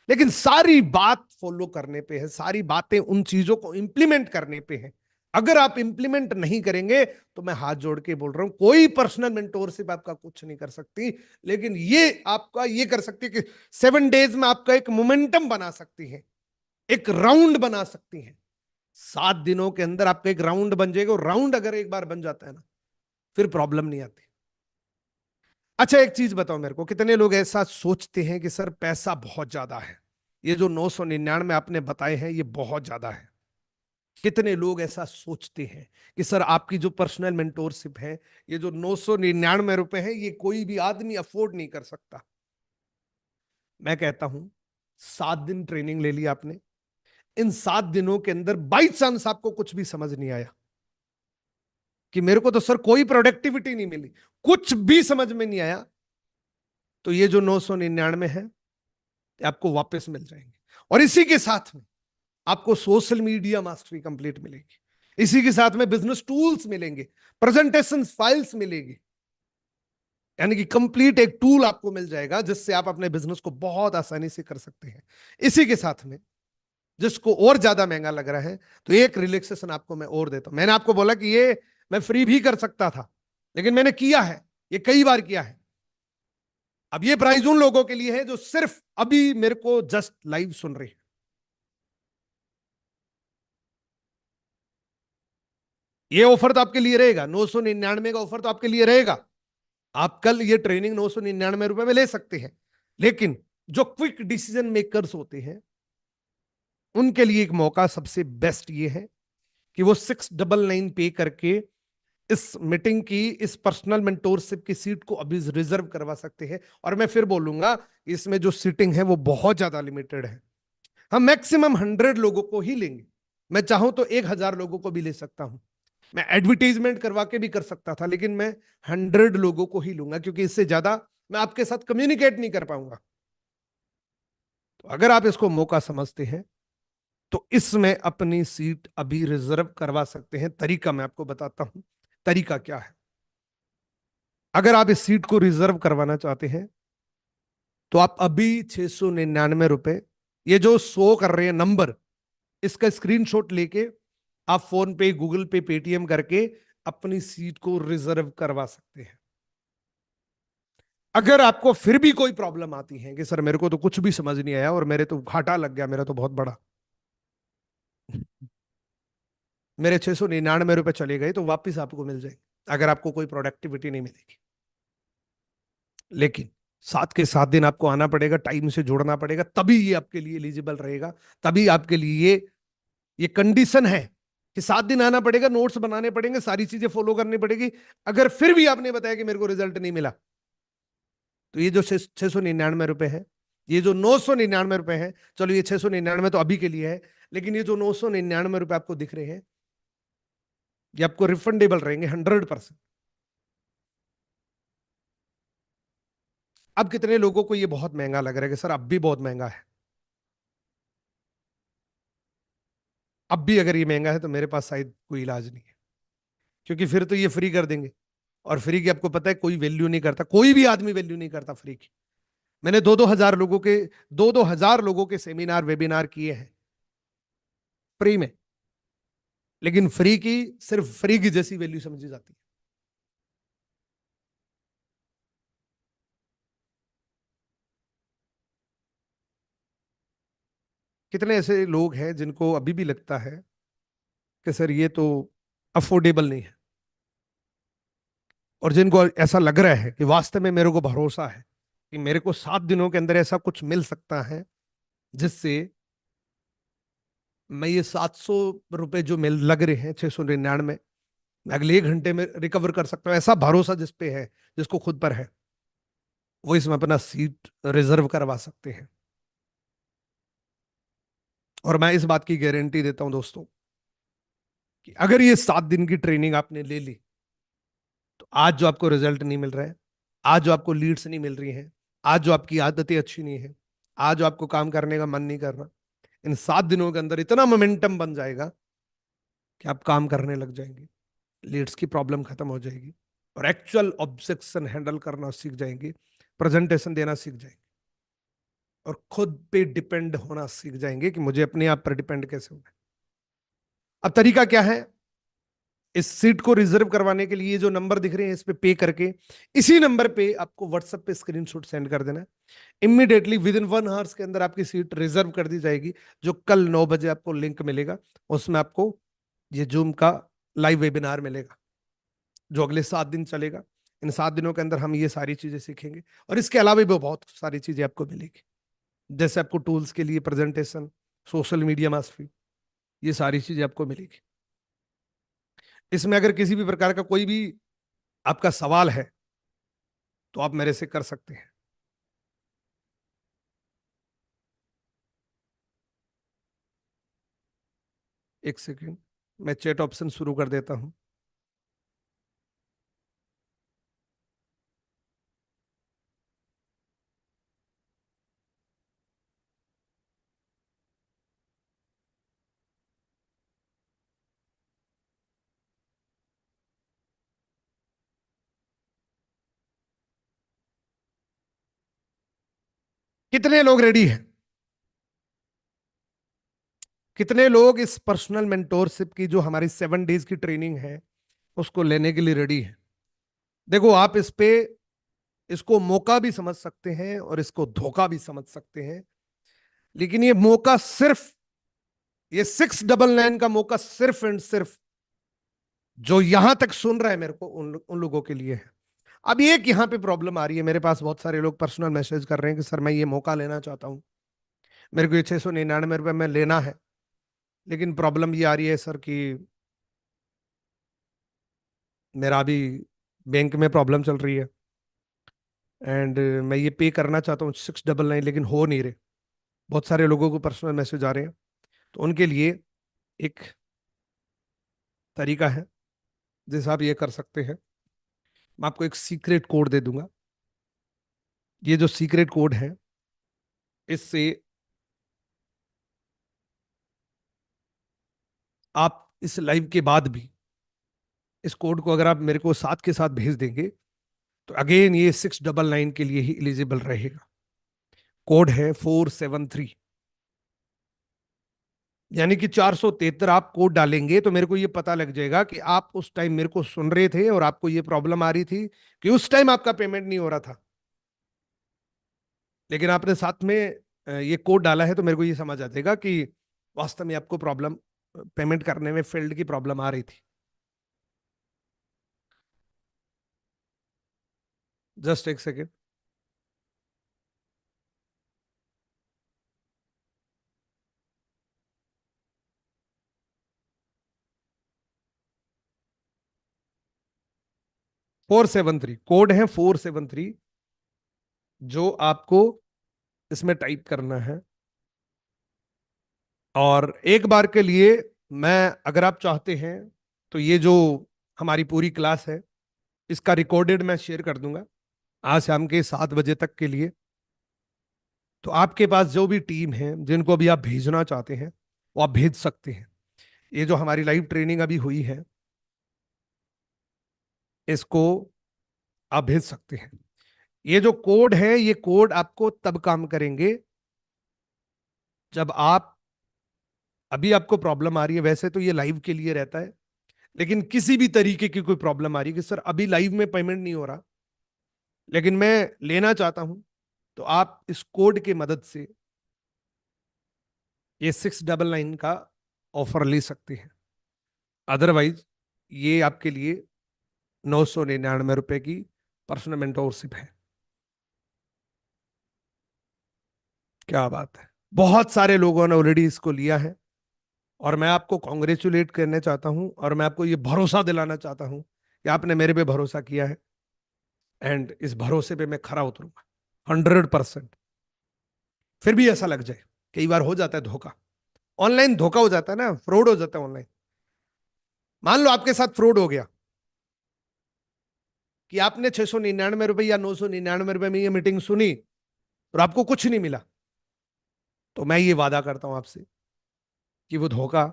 लेकिन सारी बात फॉलो करने पे है, सारी बातें उन चीजों को इंप्लीमेंट करने पे है। अगर आप इंप्लीमेंट नहीं करेंगे तो मैं हाथ जोड़ के बोल रहा हूं, कोई पर्सनल मेंटोरशिप आपका कुछ नहीं कर सकती। लेकिन ये आपका ये कर सकती है कि 7 डेज में आपका एक मोमेंटम बना सकती है, एक राउंड बना सकती है। 7 दिनों के अंदर आपका एक राउंड बन जाएगा, और राउंड अगर एक बार बन जाता है ना फिर प्रॉब्लम नहीं आती। अच्छा, एक चीज बताओ मेरे को, कितने लोग ऐसा सोचते हैं कि सर पैसा बहुत ज्यादा है, ये जो 999 आपने बताए हैं ये बहुत ज्यादा है? कितने लोग ऐसा सोचते हैं कि सर आपकी जो पर्सनल मेंटोरशिप है, ये जो 999 रुपए है, ये कोई भी आदमी अफोर्ड नहीं कर सकता? मैं कहता हूं 7 दिन ट्रेनिंग ले ली आपने, इन 7 दिनों के अंदर बाई चांस आपको कुछ भी समझ नहीं आया कि मेरे को तो सर कोई प्रोडक्टिविटी नहीं मिली, कुछ भी समझ में नहीं आया, तो ये जो 999 है आपको वापस मिल जाएंगे। और इसी के साथ में आपको सोशल मीडिया मास्टरी कंप्लीट मिलेगी, इसी के साथ में बिजनेस टूल्स मिलेंगे, प्रेजेंटेशन फाइल्स मिलेगी, यानी कि कंप्लीट एक टूल आपको मिल जाएगा जिससे आप अपने बिजनेस को बहुत आसानी से कर सकते हैं। इसी के साथ में जिसको और ज्यादा महंगा लग रहा है, तो एक रिलैक्सेशन आपको मैं और देता हूं। मैंने आपको बोला कि ये मैं फ्री भी कर सकता था, लेकिन मैंने किया है, ये कई बार किया है। अब ये प्राइज उन लोगों के लिए है जो सिर्फ अभी मेरे को जस्ट लाइव सुन रहे हैं। ये ऑफर तो आपके लिए रहेगा, 999 का ऑफर तो आपके लिए रहेगा। आप कल ये ट्रेनिंग 999 रुपए में ले सकते हैं, लेकिन जो क्विक डिसीजन मेकर्स होते हैं उनके लिए एक मौका सबसे बेस्ट ये है कि वो 699 पे करके इस मीटिंग की, इस पर्सनल मेंटोरशिप की सीट को अभी रिजर्व करवा सकते हैं। और मैं फिर बोलूंगा, इसमें जो सीटिंग है वो बहुत ज्यादा लिमिटेड है। हम मैक्सिमम 100 लोगों को ही लेंगे, मैं चाहूं तो 1000 लोगों को भी ले सकता हूं। मैं एडवर्टीजमेंट करवा के भी कर सकता था, लेकिन मैं 100 लोगों को ही लूंगा, क्योंकि इससे ज्यादा मैं आपके साथ कम्युनिकेट नहीं कर पाऊंगा। तो अगर आप इसको मौका समझते हैं तो इसमें अपनी सीट अभी रिजर्व करवा सकते हैं। तरीका मैं आपको बताता हूं, तरीका क्या है। अगर आप इस सीट को रिजर्व करवाना चाहते हैं तो आप अभी 699 रुपए, ये जो शो कर रहे हैं नंबर, इसका स्क्रीनशॉट लेके आप फोन पे, गूगल पे, पेटीएम करके अपनी सीट को रिजर्व करवा सकते हैं। अगर आपको फिर भी कोई प्रॉब्लम आती है कि सर मेरे को तो कुछ भी समझ नहीं आया और मेरे तो घाटा लग गया, मेरा तो बहुत बड़ा, मेरे 699 रुपए चले गए, तो वापिस आपको मिल जाएंगे अगर आपको कोई प्रोडक्टिविटी नहीं मिलेगी। लेकिन 7 के 7 दिन आपको आना पड़ेगा, टाइम से जोड़ना पड़ेगा, तभी ये आपके लिए एलिजिबल रहेगा। तभी आपके लिए ये कंडीशन है कि 7 दिन आना पड़ेगा, नोट्स बनाने पड़ेंगे, सारी चीजें फॉलो करनी पड़ेगी। अगर फिर भी आपने बताया कि मेरे को रिजल्ट नहीं मिला, तो ये जो 699 रुपए है, ये जो 999 रुपए है, चलो ये 699 तो अभी के लिए है, लेकिन ये जो 999 रुपए आपको दिख रहे हैं, ये आपको रिफंडेबल रहेंगे 100%। अब कितने लोगों को ये बहुत महंगा लग रहा है कि सर अब भी बहुत महंगा है। अब भी अगर ये महंगा है तो मेरे पास शायद कोई इलाज नहीं है, क्योंकि फिर तो ये फ्री कर देंगे, और फ्री की आपको पता है कोई वैल्यू नहीं करता, कोई भी आदमी वैल्यू नहीं करता फ्री की। मैंने दो दो हजार लोगों के सेमिनार वेबिनार किए हैं फ्री में, लेकिन फ्री की सिर्फ फ्री की जैसी वैल्यू समझी जाती है। कितने ऐसे लोग हैं जिनको अभी भी लगता है कि सर ये तो अफोर्डेबल नहीं है, और जिनको ऐसा लग रहा है कि वास्तव में मेरे को भरोसा है कि मेरे को 7 दिनों के अंदर ऐसा कुछ मिल सकता है जिससे मैं ये 700 रुपए जो मिल लग रहे हैं, 699, मैं अगले 1 घंटे में रिकवर कर सकता हूँ। ऐसा भरोसा जिस पे है, जिसको खुद पर है, वो इसमें अपना सीट रिजर्व करवा सकते हैं। और मैं इस बात की गारंटी देता हूं दोस्तों कि अगर ये 7 दिन की ट्रेनिंग आपने ले ली, तो आज जो आपको रिजल्ट नहीं मिल रहा है, आज जो आपको लीड्स नहीं मिल रही हैं, आज जो आपकी आदतें अच्छी नहीं है, आज जो आपको काम करने का मन नहीं कर रहा, इन 7 दिनों के अंदर इतना मोमेंटम बन जाएगा कि आप काम करने लग जाएंगे, लीड्स की प्रॉब्लम खत्म हो जाएगी, और एक्चुअल ऑब्जेक्शन हैंडल करना सीख जाएंगे, प्रेजेंटेशन देना सीख जाएंगे, और खुद पे डिपेंड होना सीख जाएंगे कि मुझे अपने आप पर डिपेंड कैसे होना है। अब तरीका क्या है इस सीट को रिजर्व करवाने के लिए? जो नंबर दिख रहे हैं इस पे पे करके, इसी नंबर पे आपको व्हाट्सएप पे स्क्रीनशॉट सेंड कर देना है। इमीडिएटली विद इन 1 आवर्स के अंदर आपकी सीट रिजर्व कर दी जाएगी। जो कल 9 बजे आपको लिंक मिलेगा, उसमें आपको ये जूम का लाइव वेबिनार मिलेगा, जो अगले 7 दिन चलेगा। इन 7 दिनों के अंदर हम ये सारी चीजें सीखेंगे, और इसके अलावा भी बहुत सारी चीजें आपको मिलेगी, जैसे आपको टूल्स के लिए प्रेजेंटेशन, सोशल मीडिया मास्टरी, ये सारी चीजें आपको मिलेगी। इसमें अगर किसी भी प्रकार का कोई भी आपका सवाल है तो आप मेरे से कर सकते हैं। एक सेकंड, मैं चैट ऑप्शन शुरू कर देता हूं। कितने लोग रेडी हैं? कितने लोग इस पर्सनल मेंटोरशिप की जो हमारी 7 डेज की ट्रेनिंग है उसको लेने के लिए रेडी है? देखो, आप इस पे इसको मौका भी समझ सकते हैं और इसको धोखा भी समझ सकते हैं, लेकिन ये मौका सिर्फ, ये 699 का मौका सिर्फ एंड सिर्फ जो यहां तक सुन रहा है मेरे को, उन लोगों के लिए है। अब एक यहाँ पे प्रॉब्लम आ रही है, मेरे पास बहुत सारे लोग पर्सनल मैसेज कर रहे हैं कि सर मैं ये मौका लेना चाहता हूँ, मेरे को ये 699 रुपये में लेना है, लेकिन प्रॉब्लम ये आ रही है सर कि मेरा अभी बैंक में प्रॉब्लम चल रही है, एंड मैं ये पे करना चाहता हूँ 699, लेकिन हो नहीं रहे। बहुत सारे लोगों को पर्सनल मैसेज आ रहे हैं। तो उनके लिए एक तरीका है, जैसे आप ये कर सकते हैं, मैं आपको एक सीक्रेट कोड दे दूंगा। ये जो सीक्रेट कोड है, इससे आप इस लाइव के बाद भी इस कोड को अगर आप मेरे को साथ के साथ भेज देंगे, तो अगेन ये 699 के लिए ही एलिजिबल रहेगा। कोड है 473, यानी कि 473 आप कोड डालेंगे तो मेरे को ये पता लग जाएगा कि आप उस टाइम मेरे को सुन रहे थे और आपको ये प्रॉब्लम आ रही थी कि उस टाइम आपका पेमेंट नहीं हो रहा था, लेकिन आपने साथ में ये कोड डाला है, तो मेरे को ये समझ आ जाएगा कि वास्तव में आपको प्रॉब्लम, पेमेंट करने में फील्ड की प्रॉब्लम आ रही थी। जस्ट एक सेकेंड। 473 कोड है, 473, जो आपको इसमें टाइप करना है। और एक बार के लिए, मैं अगर आप चाहते हैं तो ये जो हमारी पूरी क्लास है, इसका रिकॉर्डेड मैं शेयर कर दूंगा आज शाम के 7 बजे तक के लिए। तो आपके पास जो भी टीम है जिनको अभी आप भेजना चाहते हैं, वो आप भेज सकते हैं। ये जो हमारी लाइव ट्रेनिंग अभी हुई है, इसको आप भेज सकते हैं। ये जो कोड है, ये कोड आपको तब काम करेंगे जब आप, अभी आपको प्रॉब्लम आ रही है, वैसे तो ये लाइव के लिए रहता है, लेकिन किसी भी तरीके की कोई प्रॉब्लम आ रही है कि सर अभी लाइव में पेमेंट नहीं हो रहा, लेकिन मैं लेना चाहता हूं, तो आप इस कोड की मदद से ये 699 का ऑफर ले सकते हैं। अदरवाइज ये आपके लिए 999 रुपए की पर्सनल मेंटोरशिप है। क्या बात है, बहुत सारे लोगों ने ऑलरेडी इसको लिया है, और मैं आपको कॉन्ग्रेचुलेट करना चाहता हूं, और मैं आपको ये भरोसा दिलाना चाहता हूं कि आपने मेरे पे भरोसा किया है, एंड इस भरोसे पे मैं खरा उतरूंगा 100%। फिर भी ऐसा लग जाए, कई बार हो जाता है धोखा, ऑनलाइन धोखा हो जाता है ना, फ्रॉड हो जाता है ऑनलाइन। मान लो आपके साथ फ्रॉड हो गया कि आपने 699 रुपए या 999 रुपए में ये मीटिंग सुनी और आपको कुछ नहीं मिला, तो मैं ये वादा करता हूं आपसे कि वो धोखा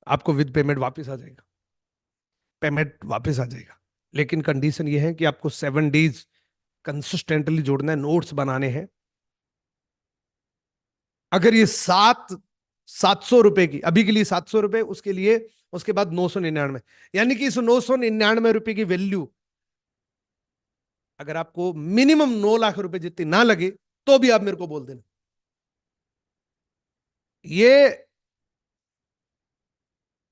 आपको विद पेमेंट वापस आ जाएगा, पेमेंट वापस आ जाएगा। लेकिन कंडीशन ये है कि आपको 7 डेज कंसिस्टेंटली जोड़ना है, नोट्स बनाने हैं। अगर ये 700 रुपए की, अभी के लिए 700 रुपए, उसके लिए उसके बाद 999, यानी कि इस 999 रुपए की वैल्यू अगर आपको मिनिमम 9 लाख रुपए जितनी ना लगे, तो भी आप मेरे को बोल देना। ये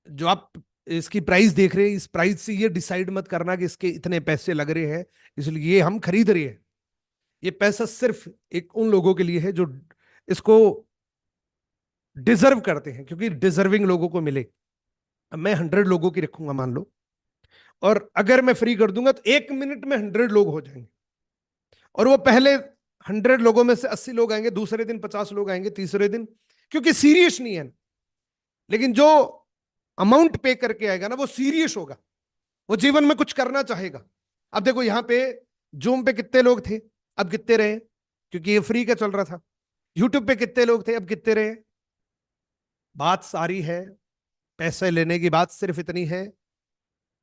जो आप इसकी प्राइस देख रहे हैं, इस प्राइस से ये डिसाइड मत करना कि इसके इतने पैसे लग रहे हैं इसलिए ये हम खरीद रहे हैं। ये पैसा सिर्फ एक उन लोगों के लिए है जो इसको डिजर्व करते हैं, क्योंकि डिजर्विंग लोगों को मिले। अब मैं 100 लोगों की रखूंगा मान लो, और अगर मैं फ्री कर दूंगा तो 1 मिनट में 100 लोग हो जाएंगे, और वो पहले 100 लोगों में से 80 लोग आएंगे, दूसरे दिन 50 लोग आएंगे, तीसरे दिन, क्योंकि सीरियस नहीं है। लेकिन जो अमाउंट पे करके आएगा ना, वो सीरियस होगा, वो जीवन में कुछ करना चाहेगा। अब देखो यहाँ पे जूम पे कितने लोग थे, अब कितने रहे, क्योंकि ये फ्री का चल रहा था। यूट्यूब पे कितने लोग थे, अब कितने रहे। बात सारी है, पैसे लेने की बात सिर्फ इतनी है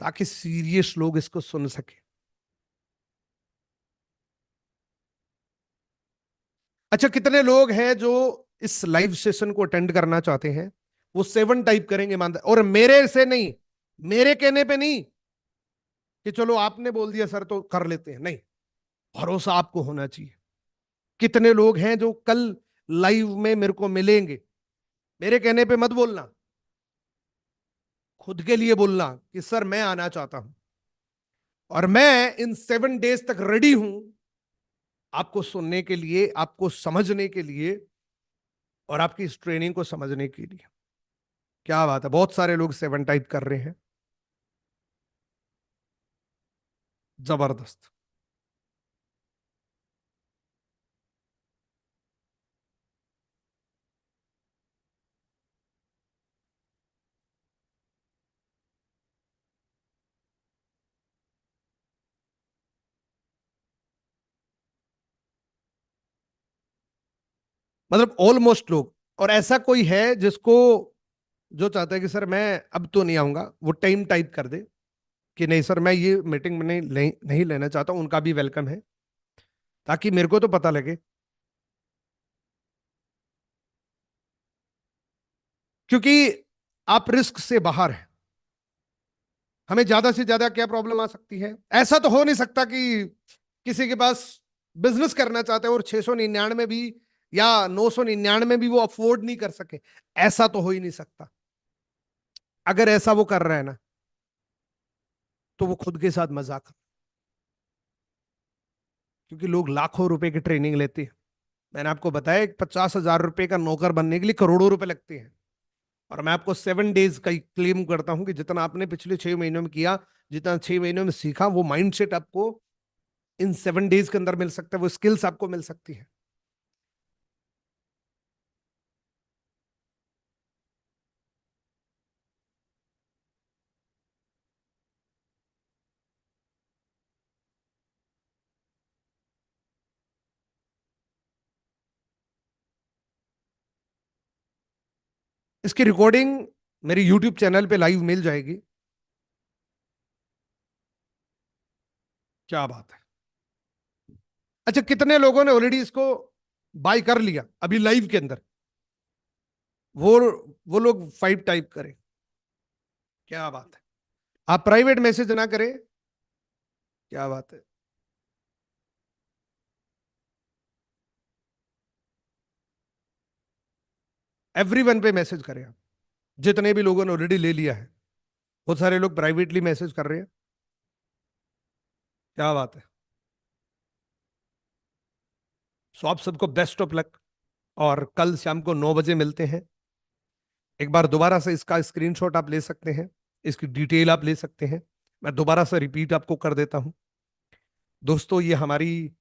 ताकि सीरियस लोग इसको सुन सके। अच्छा, कितने लोग हैं जो इस लाइव सेशन को अटेंड करना चाहते हैं? वो 7 टाइप करेंगे ईमानदार, और मेरे से नहीं, मेरे कहने पे नहीं कि चलो आपने बोल दिया सर तो कर लेते हैं, नहीं, भरोसा आपको होना चाहिए। कितने लोग हैं जो कल लाइव में मेरे को मिलेंगे? मेरे कहने पे मत बोलना, खुद के लिए बोलना कि सर मैं आना चाहता हूं, और मैं इन 7 डेज तक रेडी हूं आपको सुनने के लिए, आपको समझने के लिए, और आपकी इस ट्रेनिंग को समझने के लिए। क्या बात है, बहुत सारे लोग 7 टाइप कर रहे हैं, जबरदस्त। मतलब ऑलमोस्ट लोग। और ऐसा कोई है जिसको, जो चाहता है कि सर मैं अब तो नहीं आऊंगा, वो टाइम टाइप कर दे कि नहीं सर मैं ये मीटिंग में नहीं लेना चाहता, उनका भी वेलकम है, ताकि मेरे को तो पता लगे। क्योंकि आप रिस्क से बाहर हैं। हमें ज्यादा से ज्यादा क्या प्रॉब्लम आ सकती है? ऐसा तो हो नहीं सकता कि किसी के पास बिजनेस करना चाहते हैं और 699 भी या 999 भी वो अफोर्ड नहीं कर सके। ऐसा तो हो ही नहीं सकता। अगर ऐसा वो कर रहा है ना, तो वो खुद के साथ मजाक। क्योंकि लोग लाखों रुपए की ट्रेनिंग लेते हैं। मैंने आपको बताया 50,000 रुपए का नौकर बनने के लिए करोड़ों रुपए लगते हैं। और मैं आपको 7 डेज का क्लेम करता हूं कि जितना आपने पिछले 6 महीनों में किया, जितना 6 महीनों में सीखा, वो माइंडसेट आपको इन 7 डेज के अंदर मिल सकता है, वो स्किल्स आपको मिल सकती है। इसकी रिकॉर्डिंग मेरी यूट्यूब चैनल पे लाइव मिल जाएगी। क्या बात है। अच्छा, कितने लोगों ने ऑलरेडी इसको बाय कर लिया अभी लाइव के अंदर? वो वो लोग 5 टाइप करें। क्या बात है। आप प्राइवेट मैसेज ना करें। क्या बात है। एवरीवन पे मैसेज करें आप, जितने भी लोगों ने ऑलरेडी ले लिया है। बहुत सारे लोग प्राइवेटली मैसेज कर रहे हैं। क्या बात है। सो आप सबको बेस्ट ऑफ लक। और कल शाम को 9 बजे मिलते हैं। एक बार दोबारा से इसका स्क्रीनशॉट आप ले सकते हैं, इसकी डिटेल आप ले सकते हैं। मैं दोबारा से रिपीट आपको कर देता हूं। दोस्तों, ये हमारी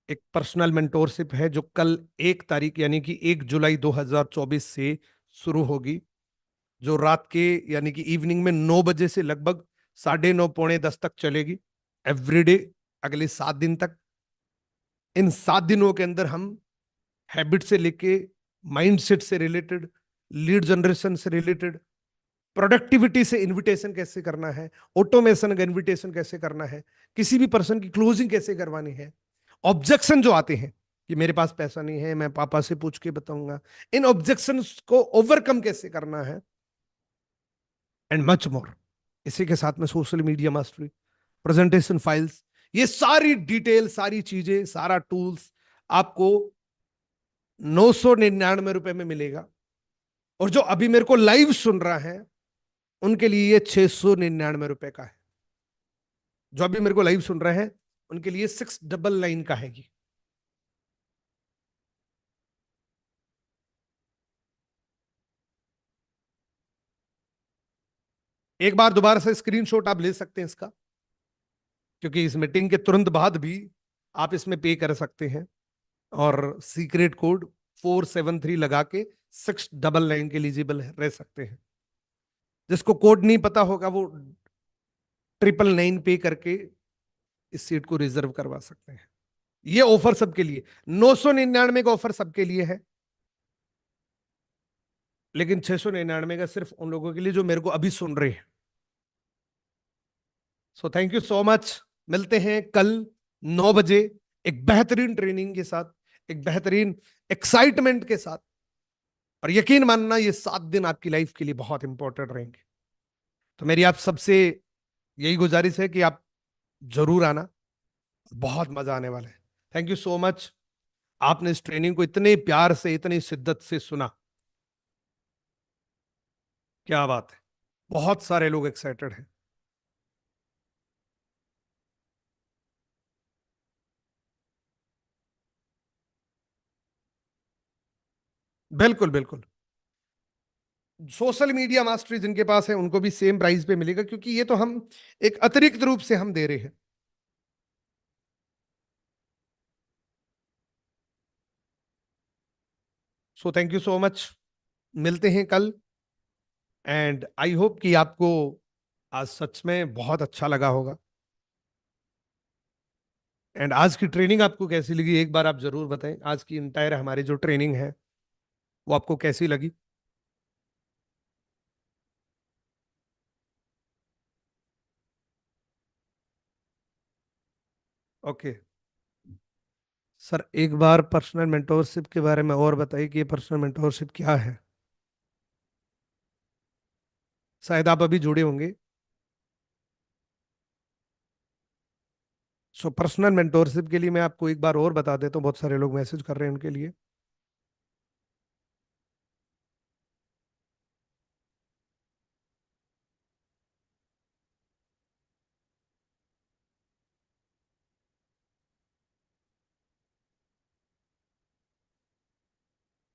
एक पर्सनल मेंटोरशिप है जो कल 1 तारीख यानी कि 1 जुलाई 2024 से शुरू होगी। जो रात के यानी कि इवनिंग में 9 बजे से लगभग 9:30 पौने 10 तक चलेगी। एवरीडे, अगले 7 दिन तक। इन 7 दिनों के अंदर हम हैबिट से लेके माइंडसेट से रिलेटेड, लीड जनरेशन से रिलेटेड, प्रोडक्टिविटी से इनविटेशन कैसे करना है, ऑटोमेशन का इनविटेशन कैसे करना है, किसी भी पर्सन की क्लोजिंग कैसे करवानी है, ऑब्जेक्शन जो आते हैं कि मेरे पास पैसा नहीं है, मैं पापा से पूछ के बताऊंगा, इन ऑब्जेक्शंस को ओवरकम कैसे करना है, एंड मच मोर। इसी के साथ में social media mastery, presentation files, ये सारी डिटेल, सारी चीजें, सारा टूल्स आपको 999 रुपए में मिलेगा। और जो अभी मेरे को लाइव सुन रहा है, उनके लिए ये 699 रुपए का है। जो अभी मेरे को लाइव सुन रहे हैं, उनके लिए 699 का है ये। एक बार दोबारा से स्क्रीनशॉट आप ले सकते हैं इसका, क्योंकि इस मीटिंग के तुरंत बाद भी आप इसमें पे कर सकते हैं। और सीक्रेट कोड 473 लगा के 699 के एलिजिबल रह सकते हैं। जिसको कोड नहीं पता होगा, वो 999 पे करके इस सीट को रिजर्व करवा सकते हैं। ये ऑफर सबके लिए, 999 का ऑफर सबके लिए है। लेकिन 699 का सिर्फ उन लोगों के लिए जो मेरे को अभी सुन रहे हैं। So thank you so much. मिलते हैं कल 9 बजे, एक बेहतरीन ट्रेनिंग के साथ, एक बेहतरीन एक्साइटमेंट के साथ। और यकीन मानना, ये 7 दिन आपकी लाइफ के लिए बहुत इंपॉर्टेंट रहेंगे। तो मेरी आप सबसे यही गुजारिश है कि आप जरूर आना। बहुत मजा आने वाला है। Thank you so much. आपने इस ट्रेनिंग को इतने प्यार से, इतनी शिद्दत से सुना। क्या बात है। बहुत सारे लोग एक्साइटेड हैं। बिल्कुल बिल्कुल। सोशल मीडिया मास्टरी जिनके पास है, उनको भी सेम प्राइस पे मिलेगा, क्योंकि ये तो हम एक अतिरिक्त रूप से हम दे रहे हैं। So thank you so much. मिलते हैं कल। एंड आई होप कि आपको आज सच में बहुत अच्छा लगा होगा। एंड आज की ट्रेनिंग आपको कैसी लगी एक बार आप जरूर बताएं। आज की इंटायर हमारी जो ट्रेनिंग है वो आपको कैसी लगी? ओके सर, एक बार पर्सनल मेंटोरशिप के बारे में और बताइए कि ये पर्सनल मेंटोरशिप क्या है। शायद आप अभी जुड़े होंगे। सो पर्सनल मेंटोरशिप के लिए मैं आपको एक बार और बता देता हूँ, बहुत सारे लोग मैसेज कर रहे हैं उनके लिए।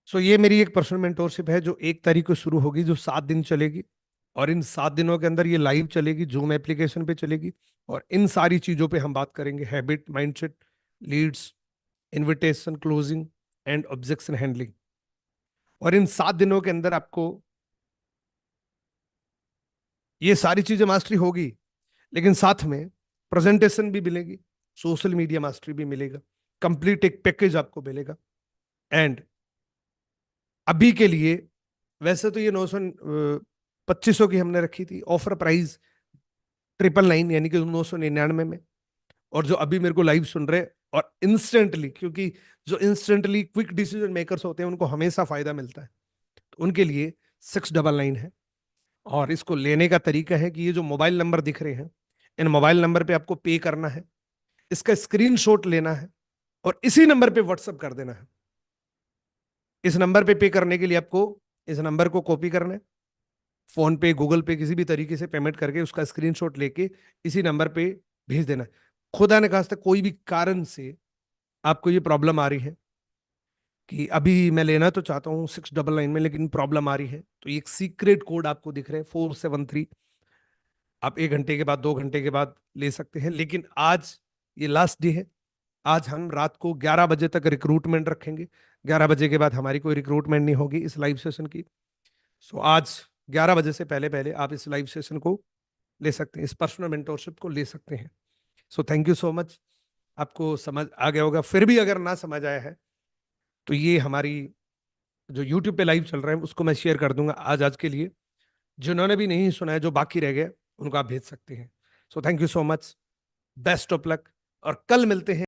सो ये मेरी एक पर्सनल मेंटोरशिप है जो 1 तारीख को शुरू होगी, जो 7 दिन चलेगी। और इन 7 दिनों के अंदर ये लाइव चलेगी, जूम एप्लीकेशन पे चलेगी। और इन सारी चीजों पे हम बात करेंगे: habit, mindset, leads, invitation, closing and objection handling. और इन 7 दिनों के अंदर आपको ये सारी चीजें मास्टरी होगी, लेकिन साथ में प्रेजेंटेशन भी मिलेगी, सोशल मीडिया मास्टरी भी मिलेगा, कंप्लीट एक पैकेज आपको मिलेगा। एंड अभी के लिए, वैसे तो ये 2500 की हमने रखी थी ऑफर प्राइस, 999 यानी कि 999 में। और जो अभी मेरे को लाइव सुन रहे, और इंस्टेंटली, क्योंकि जो इंस्टेंटली क्विक डिसीजन मेकर्स होते हैं उनको हमेशा फायदा मिलता है, तो उनके लिए 699 है। और इसको लेने का तरीका है कि ये जो मोबाइल नंबर दिख रहे हैं, इन मोबाइल नंबर पे आपको पे करना है, इसका स्क्रीनशॉट लेना है और इसी नंबर पे व्हाट्सअप कर देना है। इस नंबर पे करने के लिए आपको इस नंबर को कॉपी करना है, फोन पे, गूगल पे, किसी भी तरीके से पेमेंट करके उसका स्क्रीनशॉट लेके इसी नंबर पे भेज देना है। खुदा ने खास्ता कोई भी कारण से आपको ये प्रॉब्लम आ रही है कि अभी मैं लेना तो चाहता हूँ 699 में, लेकिन प्रॉब्लम आ रही है, तो एक सीक्रेट कोड आपको दिख रहा है 473। आप 1 घंटे के बाद, 2 घंटे के बाद ले सकते हैं, लेकिन आज ये लास्ट डे है। आज हम रात को 11 बजे तक रिक्रूटमेंट रखेंगे। 11 बजे के बाद हमारी कोई रिक्रूटमेंट नहीं होगी इस लाइव सेशन की। सो आज 11 बजे से पहले पहले आप इस लाइव सेशन को ले सकते हैं, इस पर्सनल मेंटोरशिप को ले सकते हैं। So thank you so much. आपको समझ आ गया होगा, फिर भी अगर ना समझ आया है तो ये हमारी जो यूट्यूब पे लाइव चल रहा है उसको मैं शेयर कर दूंगा आज आज के लिए। जिन्होंने भी नहीं सुना है, जो बाकी रह गए, उनको आप भेज सकते हैं। So thank you so much, best of luck, और कल मिलते हैं।